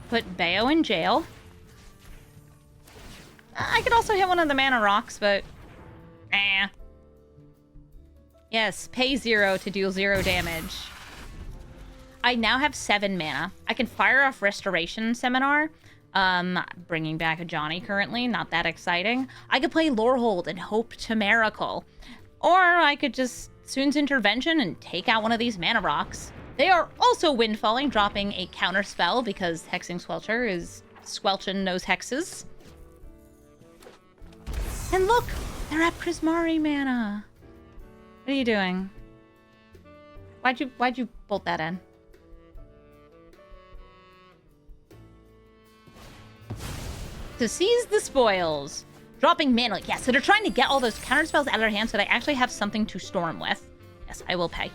Put Bayo in jail. I could also hit one of the mana rocks, but... Yes, pay 0 to deal 0 damage. I now have 7 mana. I can fire off Restoration Seminar. Bringing back a Johnny currently. Not that exciting. I could play Lorehold and hope to miracle. Or I could just Soon's Intervention and take out one of these mana rocks. They are also windfalling, dropping a counter spell because Hexing Squelcher is squelching those hexes. And look! They're at Prismari mana. What are you doing? Why'd you bolt that in? To seize the spoils. Dropping mana. Yeah, so they're trying to get all those counterspells out of their hands so they actually have something to storm with. Yes, I will pay.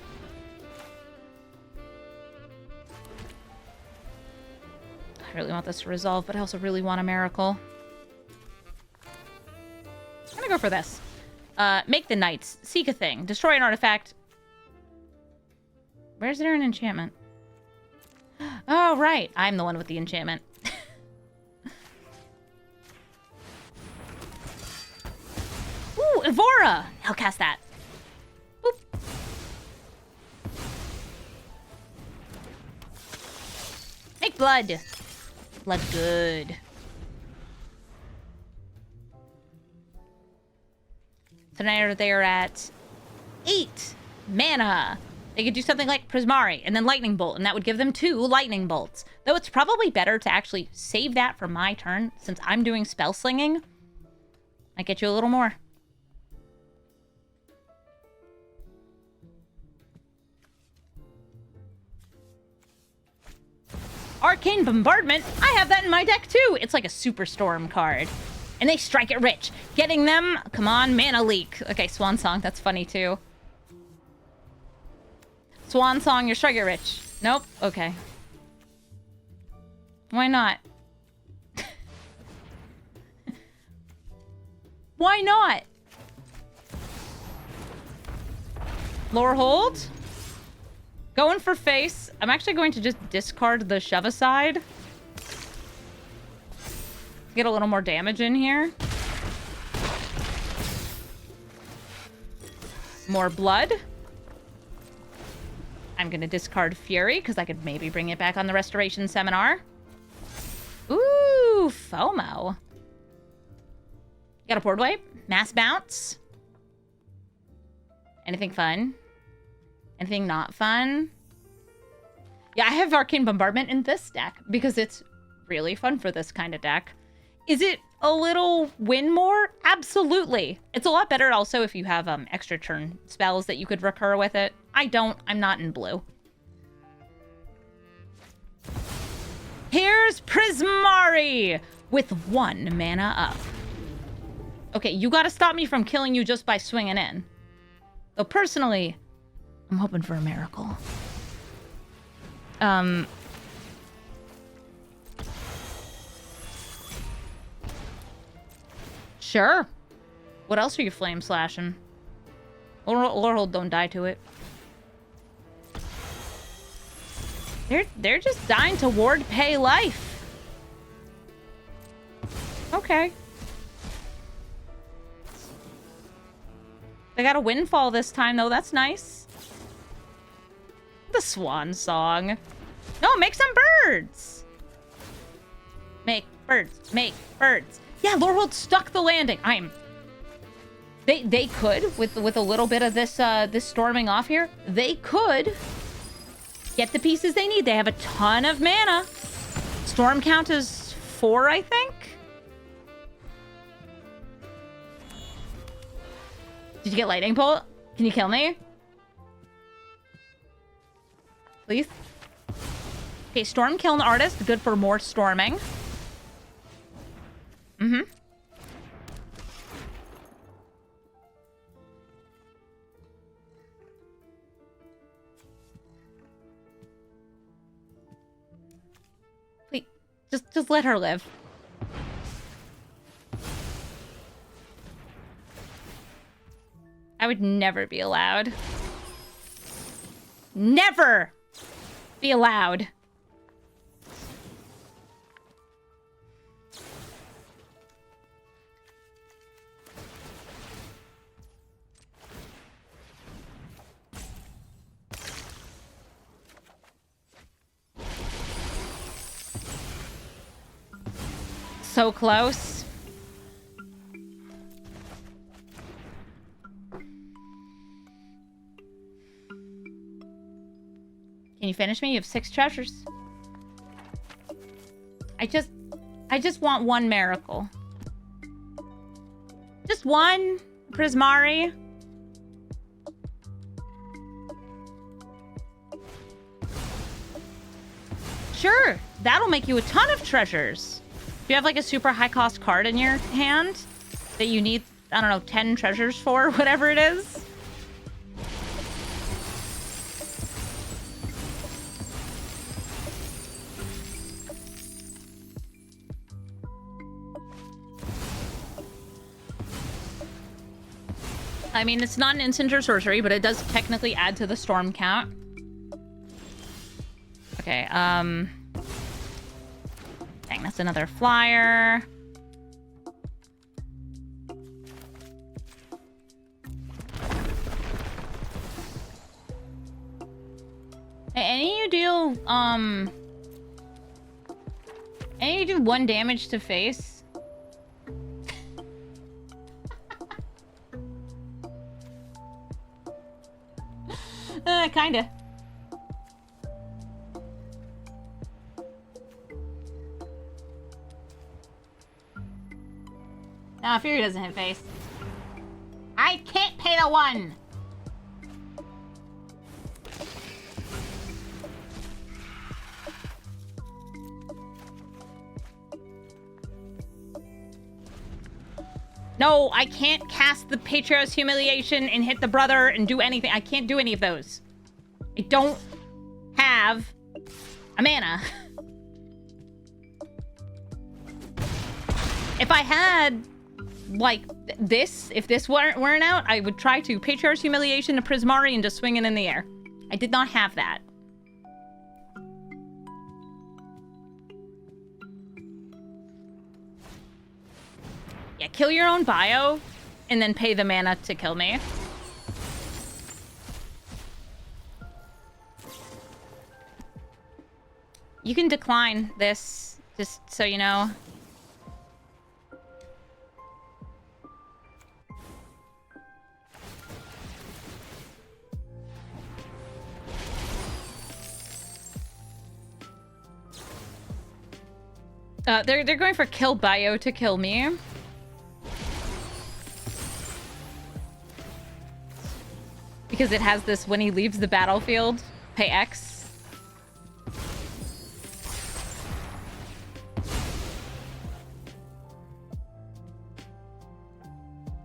I really want this to resolve, but I also really want a miracle. I'm gonna go for this. Make the knights. Seek a thing. Destroy an artifact. Where's there an enchantment? Oh, right. I'm the one with the enchantment. Ooh, Evora! I'll cast that. Boop. Make blood. Blood good. So now they are at 8 mana. They could do something like Prismari and then Lightning Bolt, and that would give them 2 Lightning Bolts. Though it's probably better to actually save that for my turn, since I'm doing spell slinging. Might get you a little more. Arcane Bombardment. I have that in my deck too. It's like a Superstorm card. And they strike it rich. Getting them, come on, Mana Leak. Okay, Swan Song, that's funny too. Swan Song, you're strike it rich. Nope, okay. Why not? Why not? Lorehold. Going for face. I'm actually going to just discard the shove aside. Get a little more damage in here. More blood. I'm going to discard Fury because I could maybe bring it back on the Restoration Seminar. Ooh, FOMO. Got a board wipe. Mass bounce. Anything fun? Anything not fun? Yeah, I have Arcane Bombardment in this deck because it's really fun for this kind of deck. Is it a little win more? Absolutely. It's a lot better also if you have extra turn spells that you could recur with it. I don't. I'm not in blue. Here's Prismari with 1 mana up. Okay, you gotta stop me from killing you just by swinging in. Though personally, I'm hoping for a miracle. Sure. What else are you flame slashing? Lorehold, don't die to it. They're just dying to ward pay life. Okay. They got a windfall this time, though. That's nice. The swan song. No, make some birds. Make birds. Make birds. Yeah, Lorehold stuck the landing. They could with a little bit of this this storming off here. They could get the pieces they need. They have a ton of mana. Storm count is 4, I think. Did you get lightning bolt? Can you kill me? Please. Okay, storm killing artist. Good for more storming. Mm-hmm. Wait, just let her live. I would never be allowed. Never be allowed. So close. Can you finish me? You have 6 treasures. I just want one miracle. Just one, Prismari. Sure, that'll make you a ton of treasures. If you have like a super high cost card in your hand that you need, I don't know, 10 treasures for, whatever it is. I mean, it's not an instant or sorcery, but it does technically add to the storm count. Okay, dang, that's another flyer. Hey, any of you do 1 damage to face? Kinda. No, Fury doesn't hit face. I can't pay the 1! No, I can't cast the Patriarch's Humiliation and hit the brother and do anything. I can't do any of those. I don't have a mana. If I had, like, this, if this weren't out, I would try to Patriarch's Humiliation to Prismari and just swing it in the air. I did not have that. Yeah, kill your own bio and then pay the mana to kill me. You can decline this, just so you know. They're going for kill bio to kill me. Because it has this when he leaves the battlefield, pay X.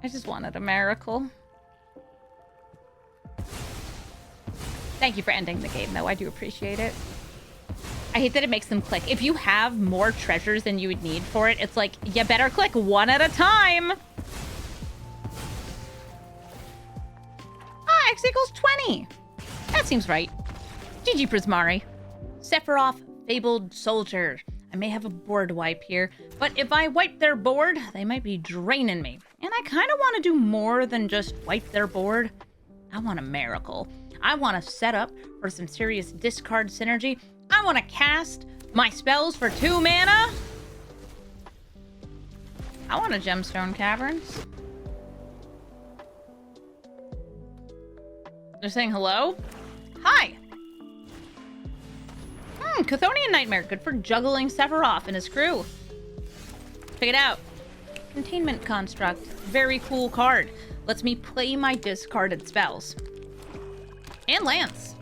I just wanted a miracle. Thank you for ending the game, though. I do appreciate it. I hate that it makes them click. If you have more treasures than you would need for it, it's like, you better click one at a time. Ah, X equals 20. That seems right. GG, Prismari. Sepharoth, Fabled Soldier. I may have a board wipe here, but if I wipe their board, they might be draining me. And I kind of want to do more than just wipe their board. I want a miracle. I want to set up for some serious discard synergy. I want to cast my spells for 2 mana. I want a Gemstone Caverns. They're saying hello? Hi. Chthonian Nightmare. Good for juggling Sepharoth and his crew. Check it out. Containment Construct. Very cool card. Lets me play my discarded spells. And Lance.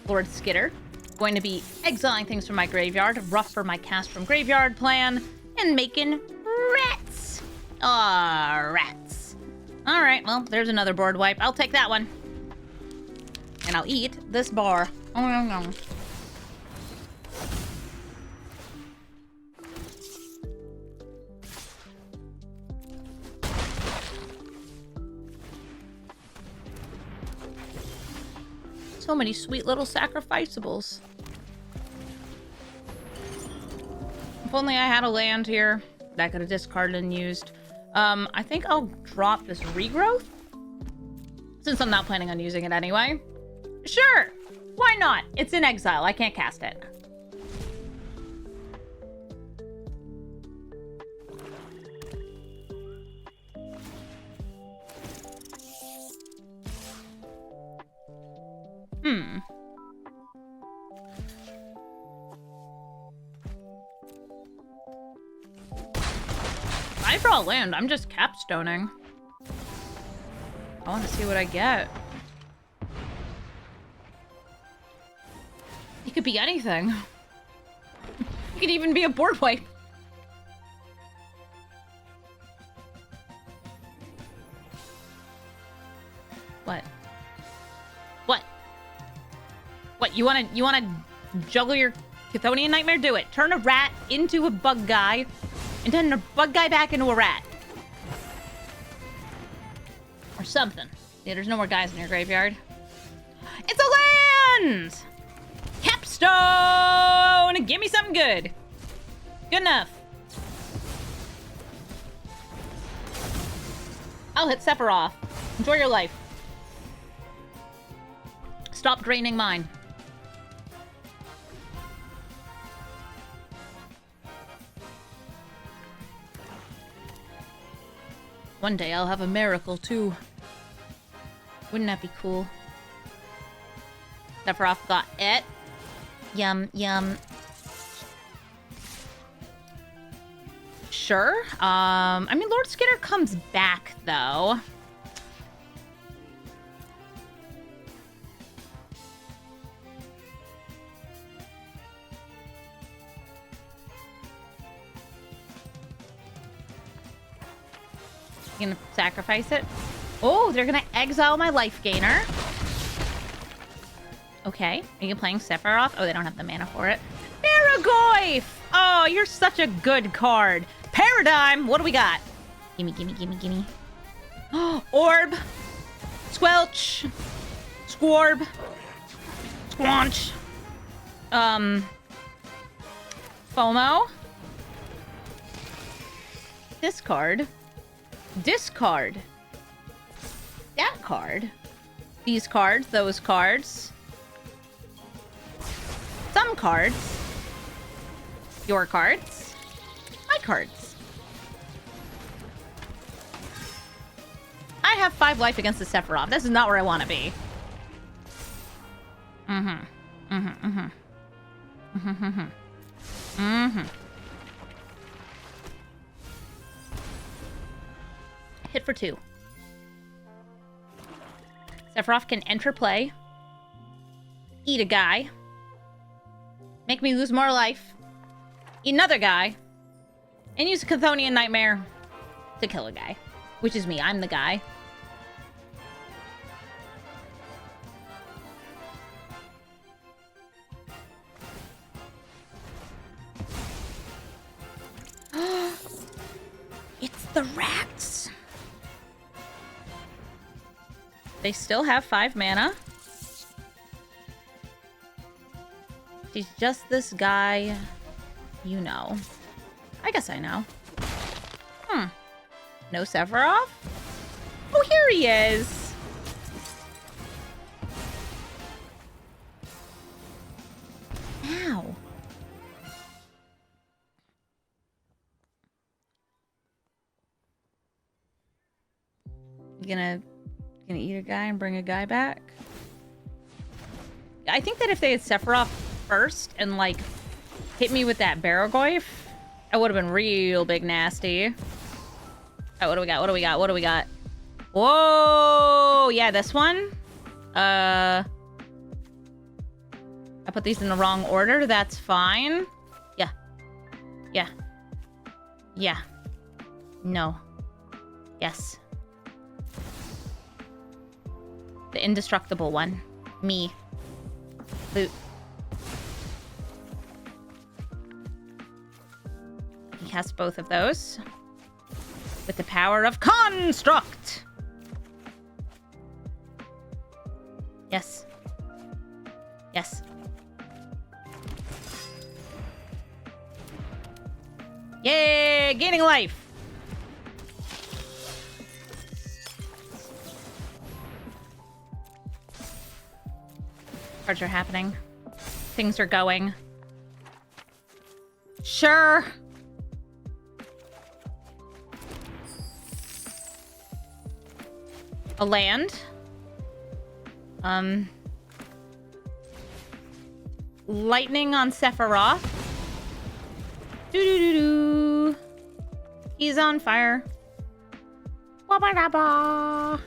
Lord Skitter. Going to be exiling things from my graveyard. Rough for my cast from graveyard plan. And making rats. Ah, rats. Alright, well, there's another board wipe. I'll take that one. And I'll eat this bar. Oh, no, no. So many sweet little sacrificeables. If only I had a land here that I could have discarded and used. I think I'll drop this regrowth. Since I'm not planning on using it anyway. Sure! Why not? It's in exile. I can't cast it. I draw land. I'm just capstoning. I want to see what I get. It could be anything. It could even be a board wipe. What? What? What? You wanna juggle your Chthonian Nightmare? Do it. Turn a rat into a bug guy, and turn a bug guy back into a rat. Or something. Yeah, there's no more guys in your graveyard. It's a land! Capstone! Give me something good. Good enough. I'll hit Sepharoth. Enjoy your life. Stop draining mine. One day I'll have a miracle too. Wouldn't that be cool? Sepharoth got it. Yum, yum. Sure. I mean, Lord Skitter comes back, though. You gonna sacrifice it? Oh, they're gonna exile my life gainer. Okay. Are you playing Sepharoth? Oh, they don't have the mana for it. Paragoyf! Oh, you're such a good card. Paradigm! What do we got? Gimme, gimme, gimme, gimme. Oh, Orb! Squelch! Squarb! Squanch! FOMO? Discard. Discard. That card. These cards, those cards. Some cards. Your cards. My cards. have 5 life against the Sepharoth. This is not where I want to be. Hit for 2. Sepharoth can enter play. Eat a guy. Make me lose more life. Eat another guy. And use a Chthonian Nightmare to kill a guy. Which is me. I'm the guy. It's the rats. They still have 5 mana. He's just this guy. You know. I guess I know. No Sepharoth? Oh, here he is! Ow. You gonna eat a guy and bring a guy back? I think that if they had Sepharoth first and, like, hit me with that Barragoyf, that would have been real big nasty. Alright, what do we got? What do we got? What do we got? Whoa! Yeah, this one? I put these in the wrong order. That's fine. Yeah. Yeah. Yeah. No. Yes. The indestructible one. Me. Loot. He has both of those. With the power of Construct! Yes. Yes. Yay! Gaining life! Cards are happening. Things are going. Sure. A land. Lightning on Sepharoth. Doo-doo-doo-doo. He's on fire. Wabba-dabba.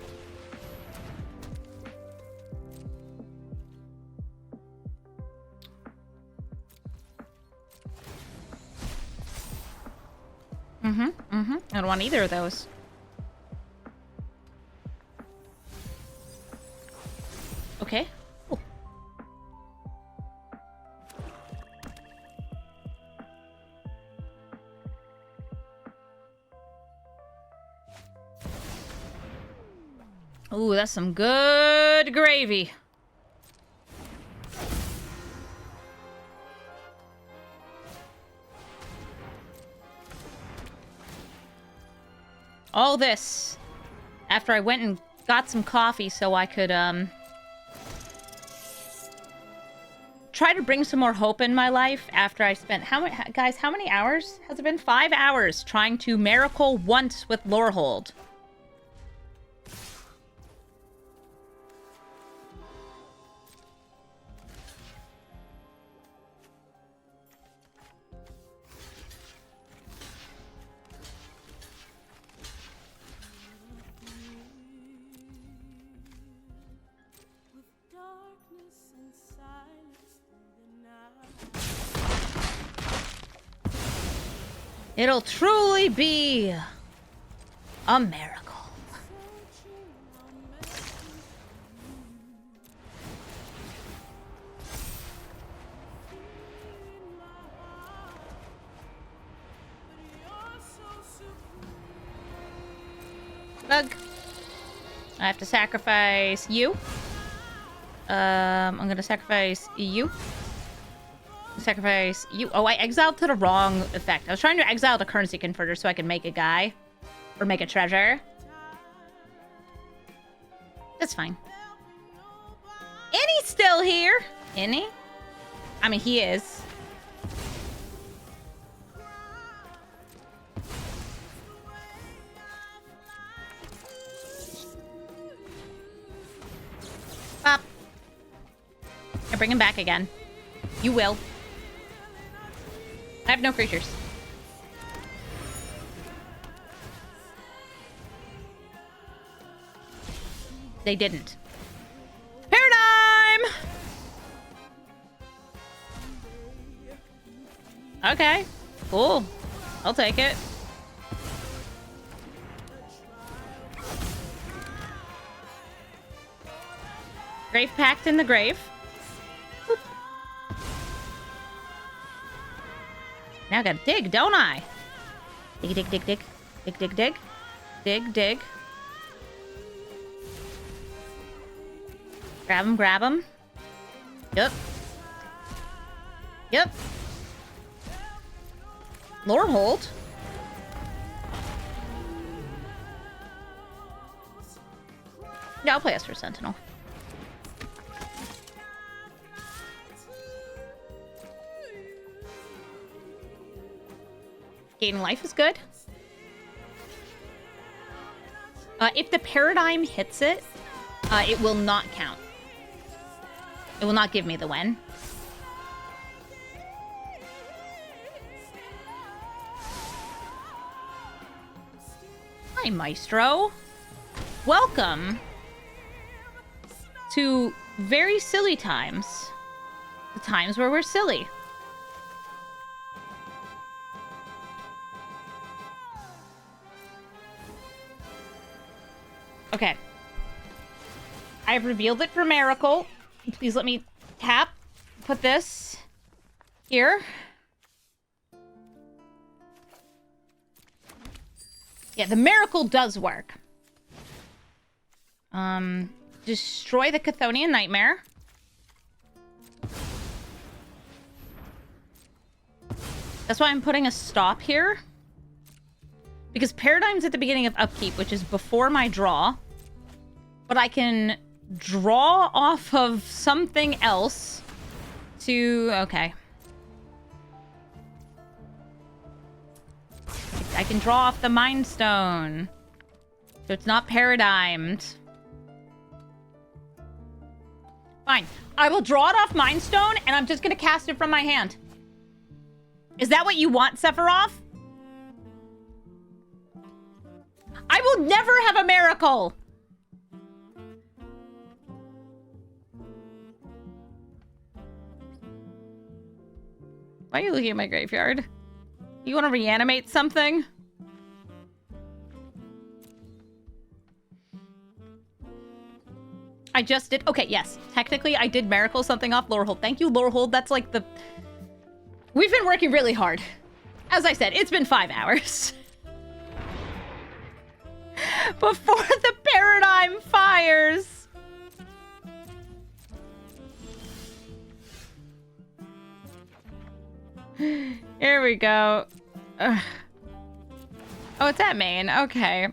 I don't want either of those. Okay. Ooh, that's some good gravy. All this after I went and got some coffee so I could try to bring some more hope in my life after I spent how many hours has it been? 5 hours trying to miracle once with Lorehold. It'll truly be a miracle. Bug. I have to sacrifice you. I'm gonna sacrifice you. Sacrifice you. Oh, I exiled to the wrong effect. I was trying to exile the currency converter so I can make a guy. Or make a treasure. That's fine. And he's still here. Isn't he? I mean, he is. bring him back again. You will. I have no creatures. They didn't. Paradigm! Okay. Cool. I'll take it. Grave Pact in the grave. Boop. Now I gotta dig, don't I? Dig, dig, dig, dig. Dig, dig, dig. Dig, dig. Grab him, grab him. Yep. Yep. Lorehold. Yeah, I'll play us for Sentinel. Gaining life is good. If the paradigm hits it, it will not count. It will not give me the win. Hi, Maestro. Welcome to very silly times. The times where we're silly. Okay. I've revealed it for Miracle. Please let me tap. Put this here. Yeah, the Miracle does work. Destroy the Chthonian Nightmare. That's why I'm putting a stop here. Because Paradigm's at the beginning of upkeep, which is before my draw. But I can draw off of something else to... Okay. I can draw off the Mind Stone. So it's not Paradigmed. Fine. I will draw it off Mind Stone, and I'm just going to cast it from my hand. Is that what you want, Sepharoth? I will never have a Miracle! Why are you looking at my graveyard? You want to reanimate something? I just did... Okay, yes. Technically, I did Miracle something off Lorehold. Thank you, Lorehold. That's like the... We've been working really hard. As I said, it's been 5 hours. Before the paradigm fires. Here we go. Ugh. Oh, it's at main. Okay.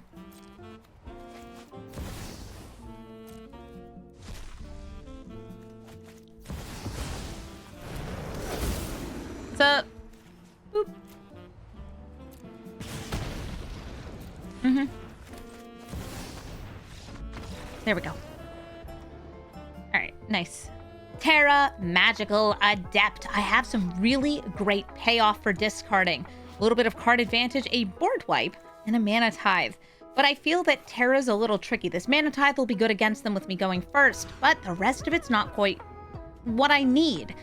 What's up? Boop. Mm-hmm. There we go. Alright, nice. Terra Magical Adept. I have some really great payoff for discarding. A little bit of card advantage, a board wipe, and a mana tithe. But I feel that Terra's a little tricky. This mana tithe will be good against them with me going first, but the rest of it's not quite what I need.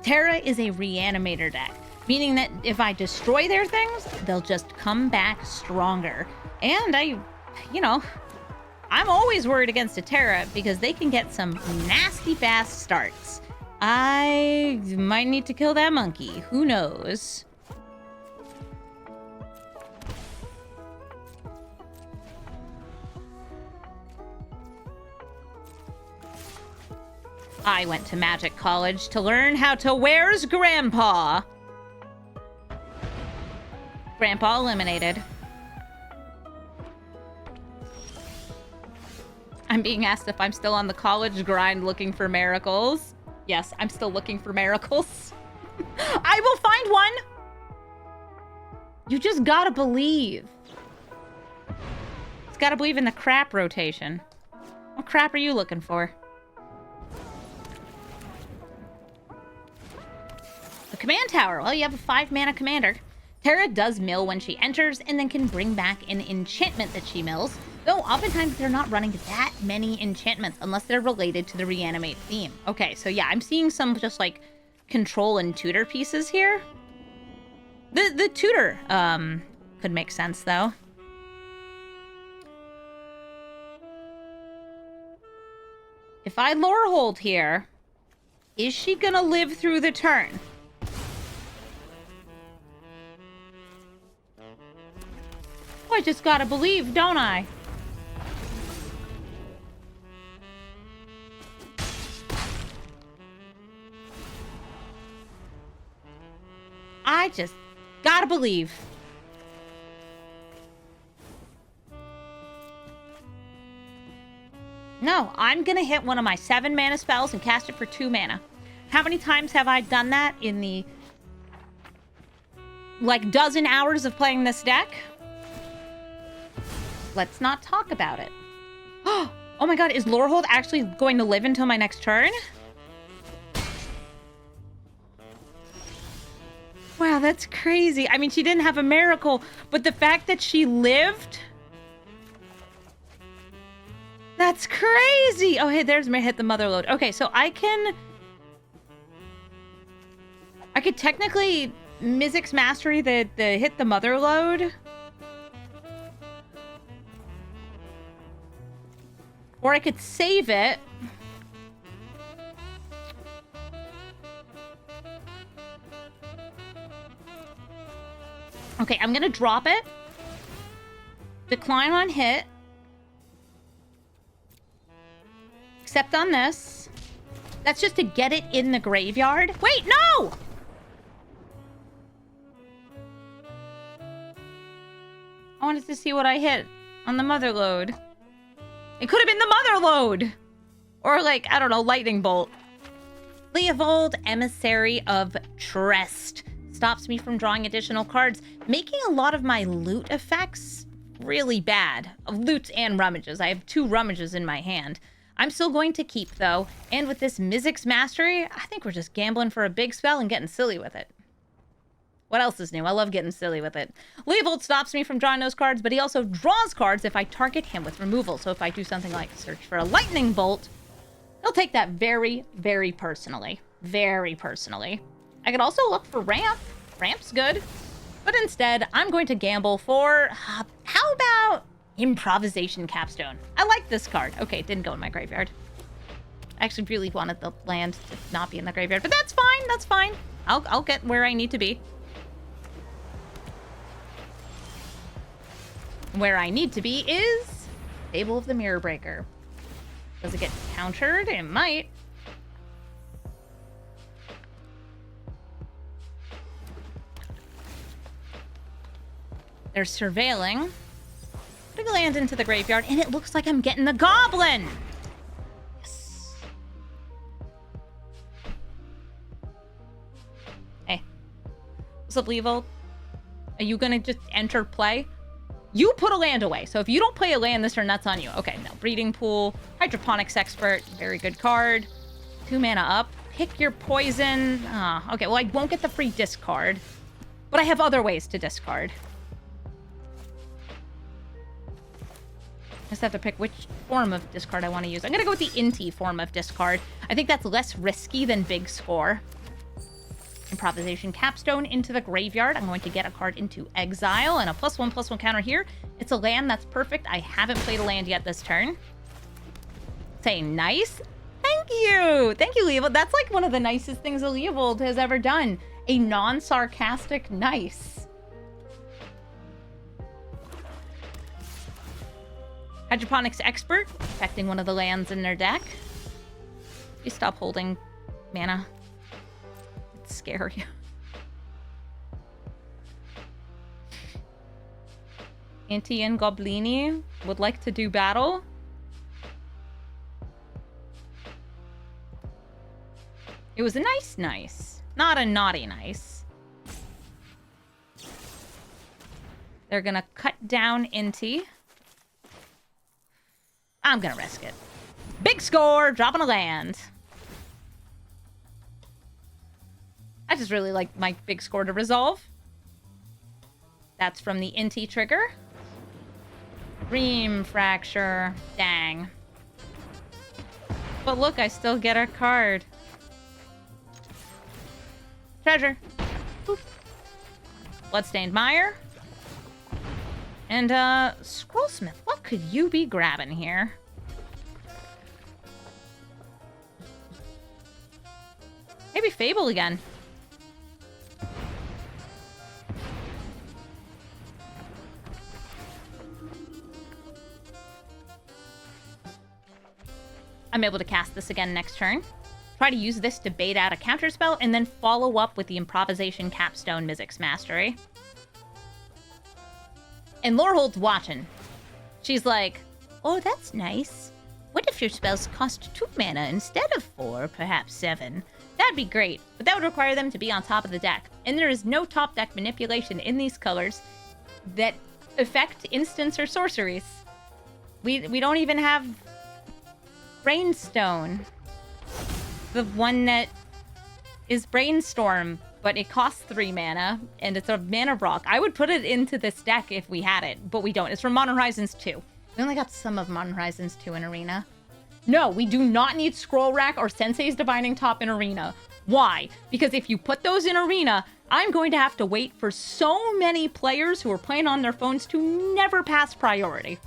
Terra is a reanimator deck, meaning that if I destroy their things, they'll just come back stronger. And I'm always worried against a Terra because they can get some nasty fast starts. I might need to kill that monkey. Who knows? I went to Magic College to learn how to where's Grandpa? Grandpa eliminated. I'm being asked if I'm still on the college grind looking for miracles. Yes, I'm still looking for miracles. I will find one! You just gotta believe. Just gotta believe in the crap rotation. What crap are you looking for? command tower. Well, you have a 5-mana commander. Terra does mill when she enters and then can bring back an enchantment that she mills. Though oftentimes they're not running that many enchantments unless they're related to the reanimate theme. Okay, so yeah, I'm seeing some just like control and tutor pieces here. The tutor could make sense though. If I Lorehold here, is she gonna live through the turn? Oh, I just gotta believe, don't I? I just gotta believe. No, I'm gonna hit one of my 7-mana spells and cast it for 2 mana. How many times have I done that in the, like, dozen hours of playing this deck? Let's not talk about it. Oh my god, is Lorehold actually going to live until my next turn? Wow, that's crazy. I mean, she didn't have a miracle, but the fact that she lived... That's crazy! Oh, hey, there's my hit the mother load. Okay, so I could technically Mizzix Mastery the hit the mother load. Or I could save it. Okay, I'm gonna drop it. Decline on hit. Except on this. That's just to get it in the graveyard. Wait, no! I wanted to see what I hit on the mother load. It could have been the mother load! Or like, I don't know, lightning bolt. Leovold, Emissary of Trest. Stops me from drawing additional cards, making a lot of my loot effects really bad. Of loots and rummages. I have 2 rummages in my hand. I'm still going to keep, though. And with this Mizzix Mastery, I think we're just gambling for a big spell and getting silly with it. What else is new? I love getting silly with it. Leovold stops me from drawing those cards, but he also draws cards if I target him with removal. So if I do something like search for a lightning bolt, he'll take that very, very personally. Very personally. I could also look for ramp. Ramp's good. But instead, I'm going to gamble for... how about Improvisation Capstone? I like this card. Okay, it didn't go in my graveyard. I actually really wanted the land to not be in the graveyard, but that's fine. That's fine. I'll get where I need to be. Where I need to be is Fable of the Mirror Breaker. Does it get countered? It might. They're surveilling. Putting a land into the graveyard, and it looks like I'm getting the goblin! Yes. Hey. What's up, Leovold? Are you gonna just enter play? You put a land away, so if you don't play a land this turn, that's on you. Okay, no. Breeding Pool, Hydroponics Expert, very good card. 2 mana up. Pick your poison. Okay, well, I won't get the free discard, but I have other ways to discard. I just have to pick which form of discard I want to use. I'm going to go with the Inti form of discard. I think that's less risky than Big Score. Improvisation Capstone into the graveyard. I'm going to get a card into exile and a +1/+1 counter here. It's a land. That's perfect. I haven't played a land yet this turn. Say nice. Thank you. Thank you, Leovold. That's like one of the nicest things a Leovold has ever done. A non-sarcastic nice. Hydroponics Expert, affecting one of the lands in their deck. You stop holding mana. It's scary. Inti and Goblini would like to do battle. It was a nice, not a naughty nice. They're gonna cut down Inti. I'm gonna risk it. Big Score, dropping a land. I just really like my big score to resolve. That's from the Inti trigger. Ream Fracture. Dang. But look, I still get a card. Treasure. Boop. Bloodstained Mire. And, Scrollsmith, what could you be grabbing here? Maybe Fable again. I'm able to cast this again next turn. Try to use this to bait out a counterspell, and then follow up with the Improvisation Capstone Mizzix Mastery. And Lorehold's watching. She's like, oh, that's nice. What if your spells cost 2 mana instead of 4, perhaps 7? That'd be great, but that would require them to be on top of the deck. And there is no top deck manipulation in these colors that affect instants or sorceries. We don't even have Brainstone. The one that is Brainstorm, but it costs 3 mana, and it's a mana rock. I would put it into this deck if we had it, but we don't. It's from Modern Horizons 2. We only got some of Modern Horizons 2 in Arena. No, we do not need Scroll Rack or Sensei's Divining Top in Arena. Why? Because if you put those in Arena, I'm going to have to wait for so many players who are playing on their phones to never pass priority.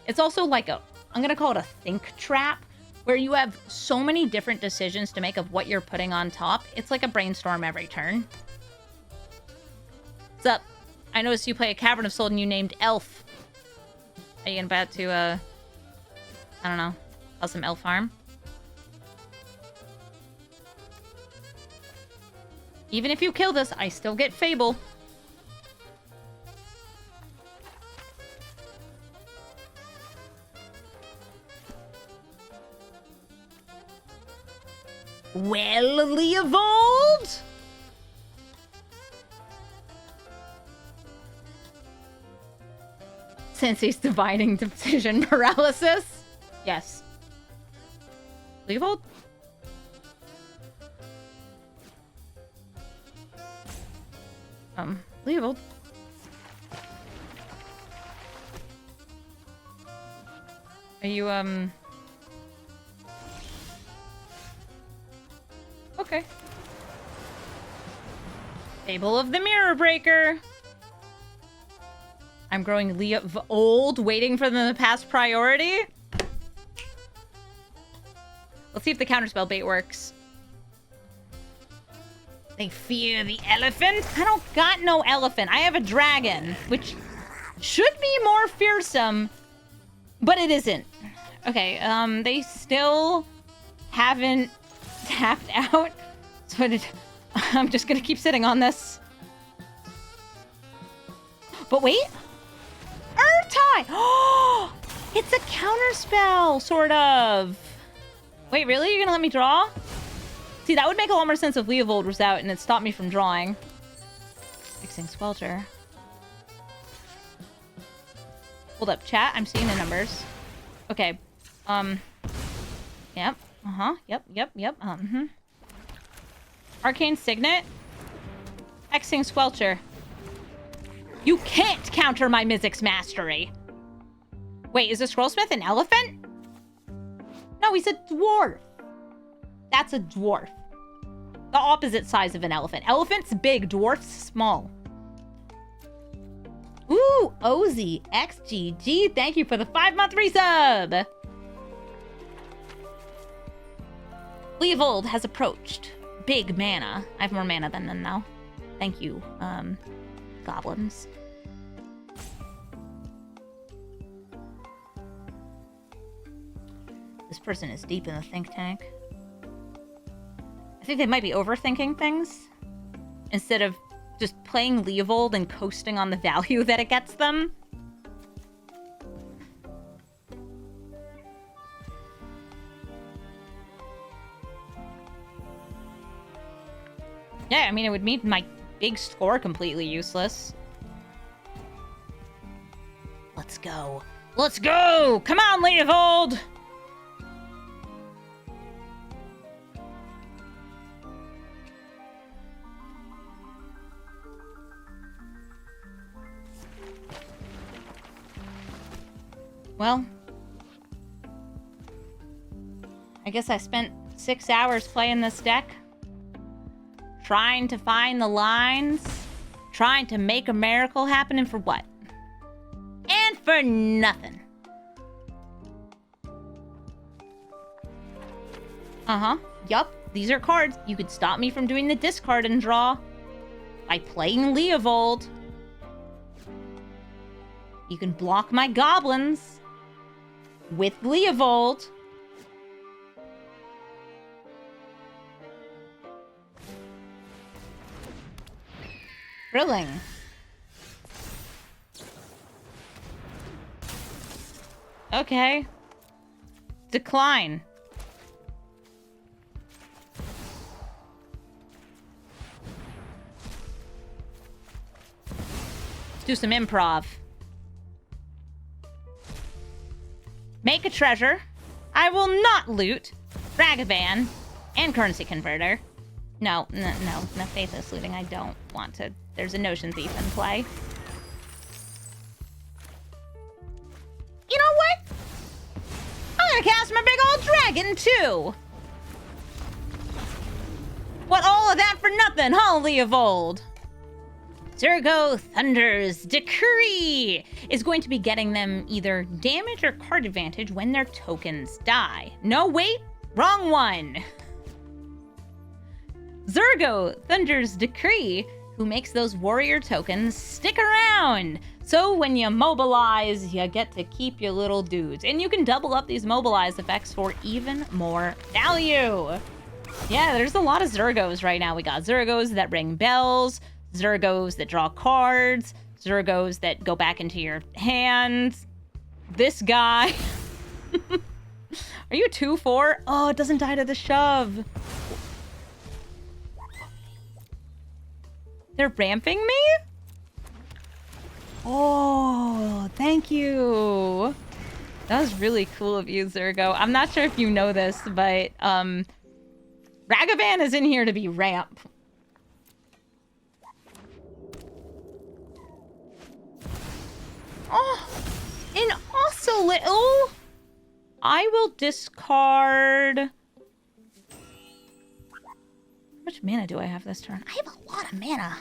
It's also like I'm going to call it a think trap, where you have so many different decisions to make of what you're putting on top. It's like a brainstorm every turn. What's up? I noticed you play a Cavern of Soul and you named Elf. Are you about to, I don't know, call some elf harm? Even if you kill this, I still get Fable. Well, Leovold? Sensei's Divining Decision Paralysis? Yes. Leovold? Leovold? Are you, Okay. Fable of the Mirror Breaker. I'm growing old, waiting for them to pass priority. Let's see if the counterspell bait works. They fear the elephant? I don't got no elephant. I have a dragon, which should be more fearsome, but it isn't. Okay, they still haven't tapped out, so I'm just gonna keep sitting on this. But wait, Urtai! Oh, it's a counterspell, sort of. Wait, really? You're gonna let me draw? See, that would make a lot more sense if Leovold was out and it stopped me from drawing. Fixing Swelter. Hold up, chat. I'm seeing the numbers. Okay. Yep. Yep. Arcane Signet. Hexing Squelcher. You can't counter my Mizzix Mastery. Wait, is the Scrollsmith an elephant? No, he's a dwarf. That's a dwarf. The opposite size of an elephant. Elephant's big, dwarf's small. Ooh, Ozzy XGG. Thank you for the 5-month resub. Leovold has approached. Big mana. I have more mana than them now. Thank you, goblins. This person is deep in the think tank. I think they might be overthinking things instead of just playing Leovold and coasting on the value that it gets them. Yeah, I mean, it would make my big score completely useless. Let's go. Let's go! Come on, Leovold! Well, I guess I spent 6 hours playing this deck. Trying to find the lines. Trying to make a miracle happen, and for what? And for nothing. Uh-huh. Yup. These are cards. You could stop me from doing the discard and draw by playing Lorehold. You can block my goblins with Lorehold. Thrilling. Okay. Decline. Let's do some improv. Make a treasure. I will not loot. Ragavan. And currency converter. No faithless looting. I don't want to. There's a Notion Thief in play. You know what? I'm gonna cast my big old dragon, too. What, all of that for nothing, huh, Lorehold? Zurgo Thunder's Decree is going to be getting them either damage or card advantage when their tokens die. No, wait, wrong one. Zurgo Thunder's Decree, who makes those warrior tokens stick around. So when you mobilize, you get to keep your little dudes. And you can double up these mobilize effects for even more value. Yeah, there's a lot of Zurgos right now. We got Zurgos that ring bells, Zurgos that draw cards, Zurgos that go back into your hands. This guy. Are you 2-4? Oh, it doesn't die to the shove. They're ramping me? Oh, thank you. That was really cool of you, Zurgo. I'm not sure if you know this, but Ragavan is in here to be ramp. Oh, and also little, I will discard. How much mana do I have this turn? I have a lot of mana.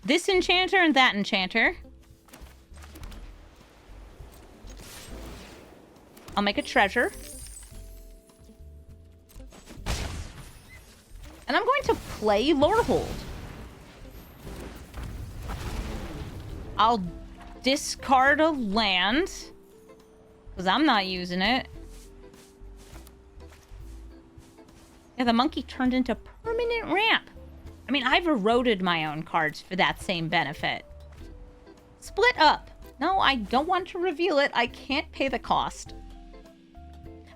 This enchanter and that enchanter. I'll make a treasure. And I'm going to play Lorehold. I'll discard a land, because I'm not using it. Yeah, the monkey turned into permanent ramp. I mean, I've eroded my own cards for that same benefit. Split up. No, I don't want to reveal it. I can't pay the cost.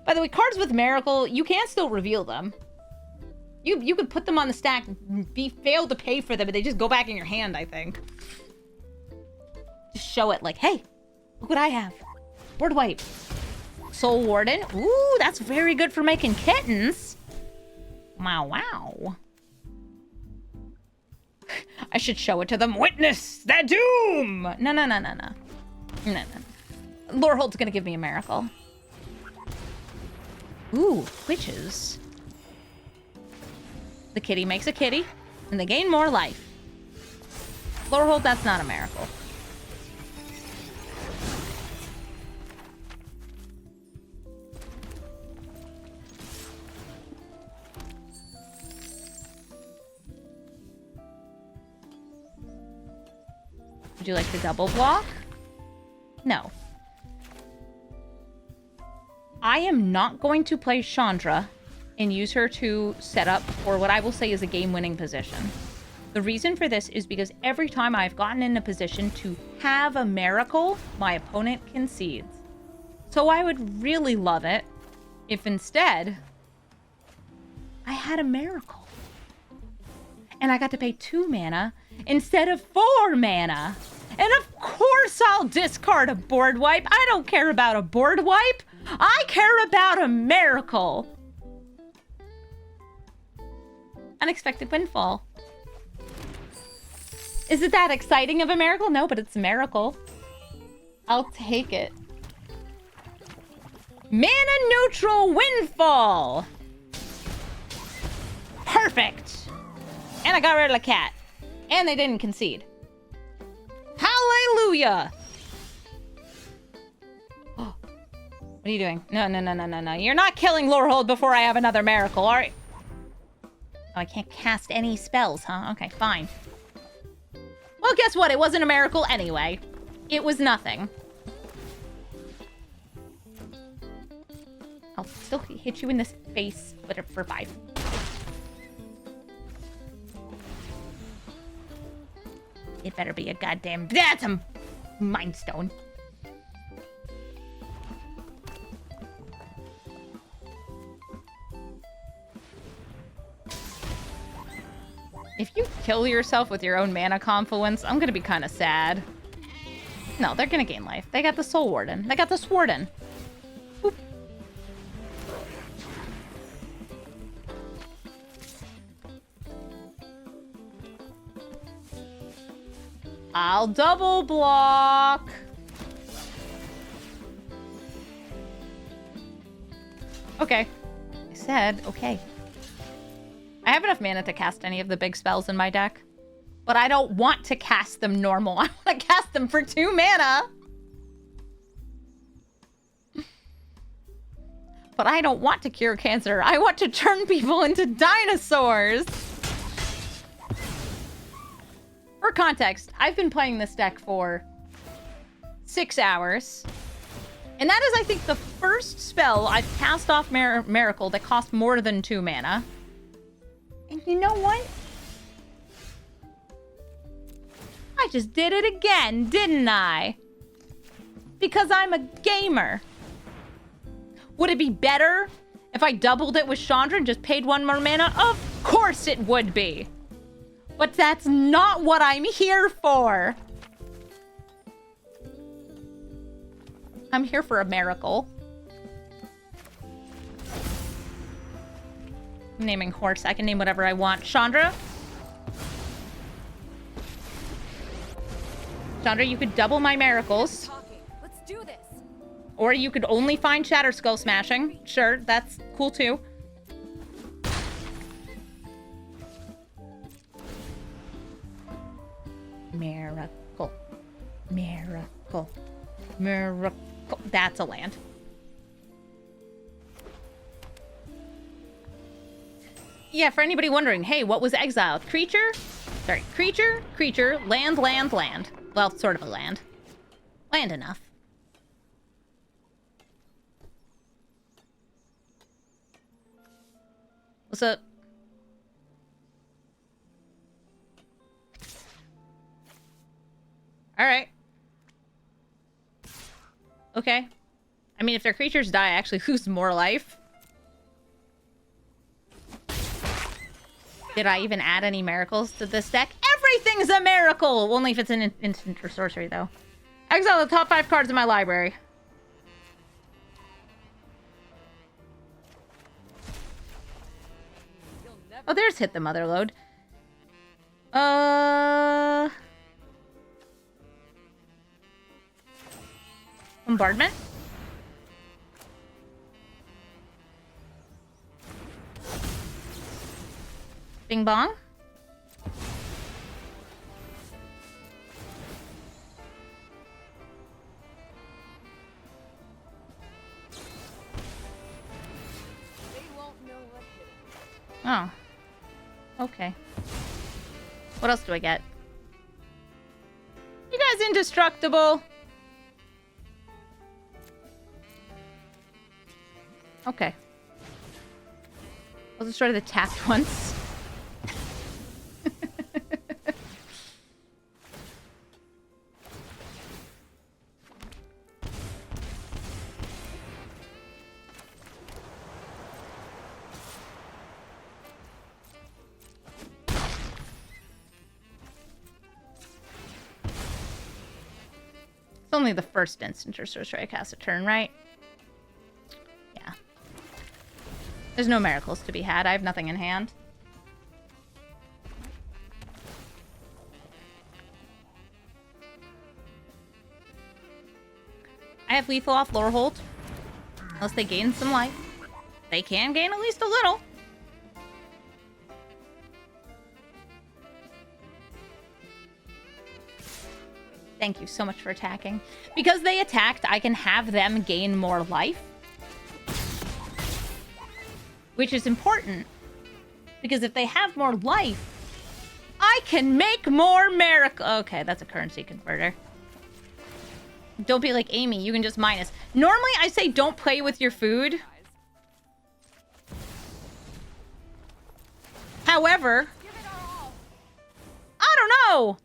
By the way, cards with Miracle, you can still reveal them. You could put them on the stack, fail to pay for them, but they just go back in your hand, I think. Just show it like, hey, look what I have. Board wipe. Soul Warden. Ooh, that's very good for making kittens. Wow, wow. I should show it to them. Witness the doom! No. No. Lorehold's gonna give me a miracle. Ooh, witches. The kitty makes a kitty, and they gain more life. Lorehold, that's not a miracle. Would you like to double block? No. I am not going to play Chandra and use her to set up for what I will say is a game-winning position. The reason for this is because every time I've gotten in a position to have a miracle, my opponent concedes. So I would really love it if instead I had a miracle. And I got to pay 2 mana instead of 4 mana. And of course I'll discard a board wipe. I don't care about a board wipe. I care about a miracle. Unexpected windfall. Is it that exciting of a miracle? No, but it's a miracle. I'll take it. Mana neutral windfall. Perfect. And I got rid of the cat. And they didn't concede. Hallelujah. Oh. What are you doing? No. You're not killing Lorehold before I have another miracle, all right? Oh, I can't cast any spells, huh? Okay, fine. Well, guess what? It wasn't a miracle anyway. It was nothing. I'll still hit you in the face for 5. It better be a goddamn... That's a Mind Stone. If you kill yourself with your own mana confluence, I'm gonna be kind of sad. No, they're gonna gain life. They got the Soul Warden. They got the Swarden. Boop. I'll double block. Okay. I said okay. I have enough mana to cast any of the big spells in my deck, but I don't want to cast them normal. I want to cast them for 2 mana. But I don't want to cure cancer. I want to turn people into dinosaurs. For context, I've been playing this deck for 6 hours. And that is, I think, the first spell I've cast off Miracle that cost more than 2 mana. And you know what? I just did it again, didn't I? Because I'm a gamer. Would it be better if I doubled it with Chandra and just paid 1 more mana? Of course it would be. But that's not what I'm here for. I'm here for a miracle. I'm naming horse. I can name whatever I want. Chandra? Chandra, you could double my miracles. Let's do this. Or you could only find Shatter Skull Smashing. Sure, that's cool too. Miracle. Miracle. Miracle. That's a land. Yeah, for anybody wondering, hey, what was exiled? Creature? Sorry, creature, land, land, land. Well, sort of a land. Land enough. What's up? Alright. Okay. I mean, if their creatures die, I actually lose more life. Did I even add any miracles to this deck? Everything's a miracle! Only if it's an instant or sorcery, though. Exile the top 5 cards in my library. Oh, there's Hit the Motherlode. Bombardment? Bing bong? They won't know what hit it. Oh. Okay. What else do I get? You guys indestructible? Okay. I'll destroy the tapped ones. It's only the first instant or sorcery I cast a turn, right? Yeah. There's no miracles to be had. I have nothing in hand. I have lethal off Lorehold. Unless they gain some life. They can gain at least a little. Thank you so much for attacking. Because they attacked, I can have them gain more life. Which is important. Because if they have more life, I can make more miracle. Okay, that's a currency converter. Don't be like Amy, you can just minus. Normally, I say don't play with your food. However, I don't know.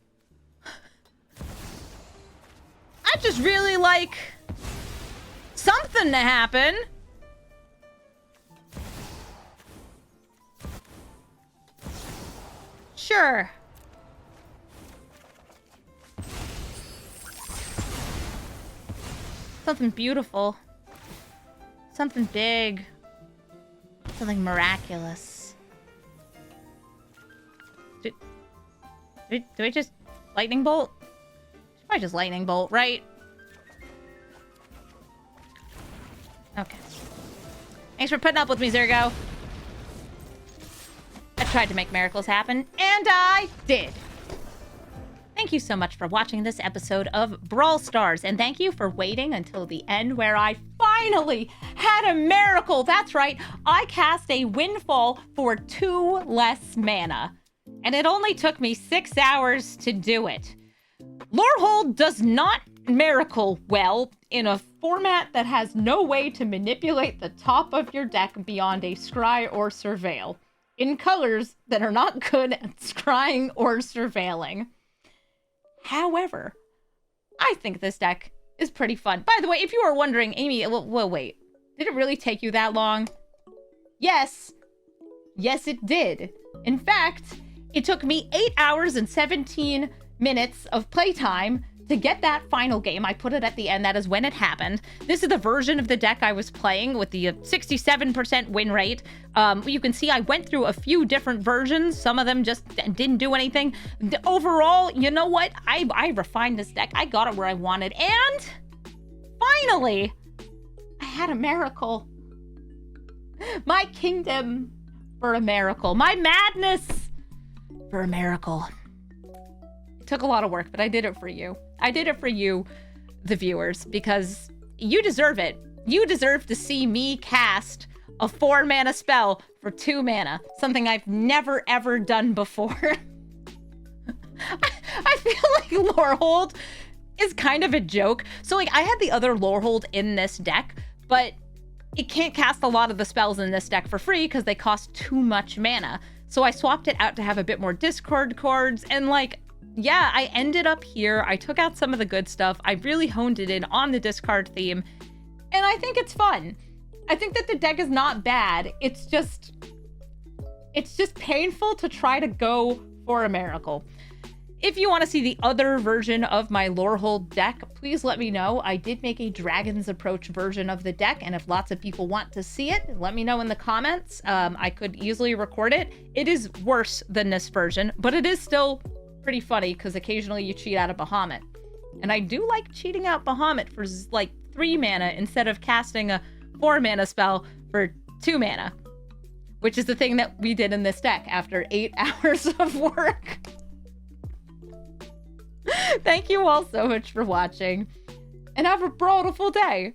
I just really like something to happen. Sure. Something beautiful. Something big. Something miraculous. Do I just lightning bolt? Should probably just lightning bolt, right? Okay. Thanks for putting up with me, Zergo. I tried to make miracles happen, and I did. Thank you so much for watching this episode of Brawl Stars, and thank you for waiting until the end where I finally had a miracle. That's right, I cast a windfall for 2 less mana, and it only took me 6 hours to do it. Lorehold does not miracle well in a format that has no way to manipulate the top of your deck beyond a scry or surveil, in colors that are not good at scrying or surveilling. However, I think this deck is pretty fun. By the way, if you are wondering, Amy, well, wait. Did it really take you that long? Yes. Yes, it did. In fact, it took me 8 hours and 17 minutes of playtime to get that final game. I put it at the end. That is when it happened. This is the version of the deck I was playing with the 67% win rate. You can see I went through a few different versions. Some of them just didn't do anything. Overall, you know what? I refined this deck. I got it where I wanted. And finally, I had a miracle. My kingdom for a miracle. My madness for a miracle. It took a lot of work, but I did it for you. I did it for you, the viewers, because you deserve it. You deserve to see me cast a 4 mana spell for 2 mana. Something I've never, ever done before. I feel like Lorehold is kind of a joke. So, like, I had the other Lorehold in this deck, but it can't cast a lot of the spells in this deck for free because they cost too much mana. So I swapped it out to have a bit more discard cards, and, like, yeah, I ended up here. I took out some of the good stuff. I really honed it in on the discard theme, and I think it's fun. I think that the deck is not bad. It's just painful to try to go for a miracle. If you want to see the other version of my Lorehold deck, please let me know. I did make a Dragon's Approach version of the deck, and if lots of people want to see it, let me know in the comments. I could easily record it. It is worse than this version, but it is still pretty funny because occasionally you cheat out of Bahamut. And I do like cheating out Bahamut for like 3 mana instead of casting a 4 mana spell for 2 mana, which is the thing that we did in this deck after 8 hours of work. Thank you all so much for watching, and have a brawlful day.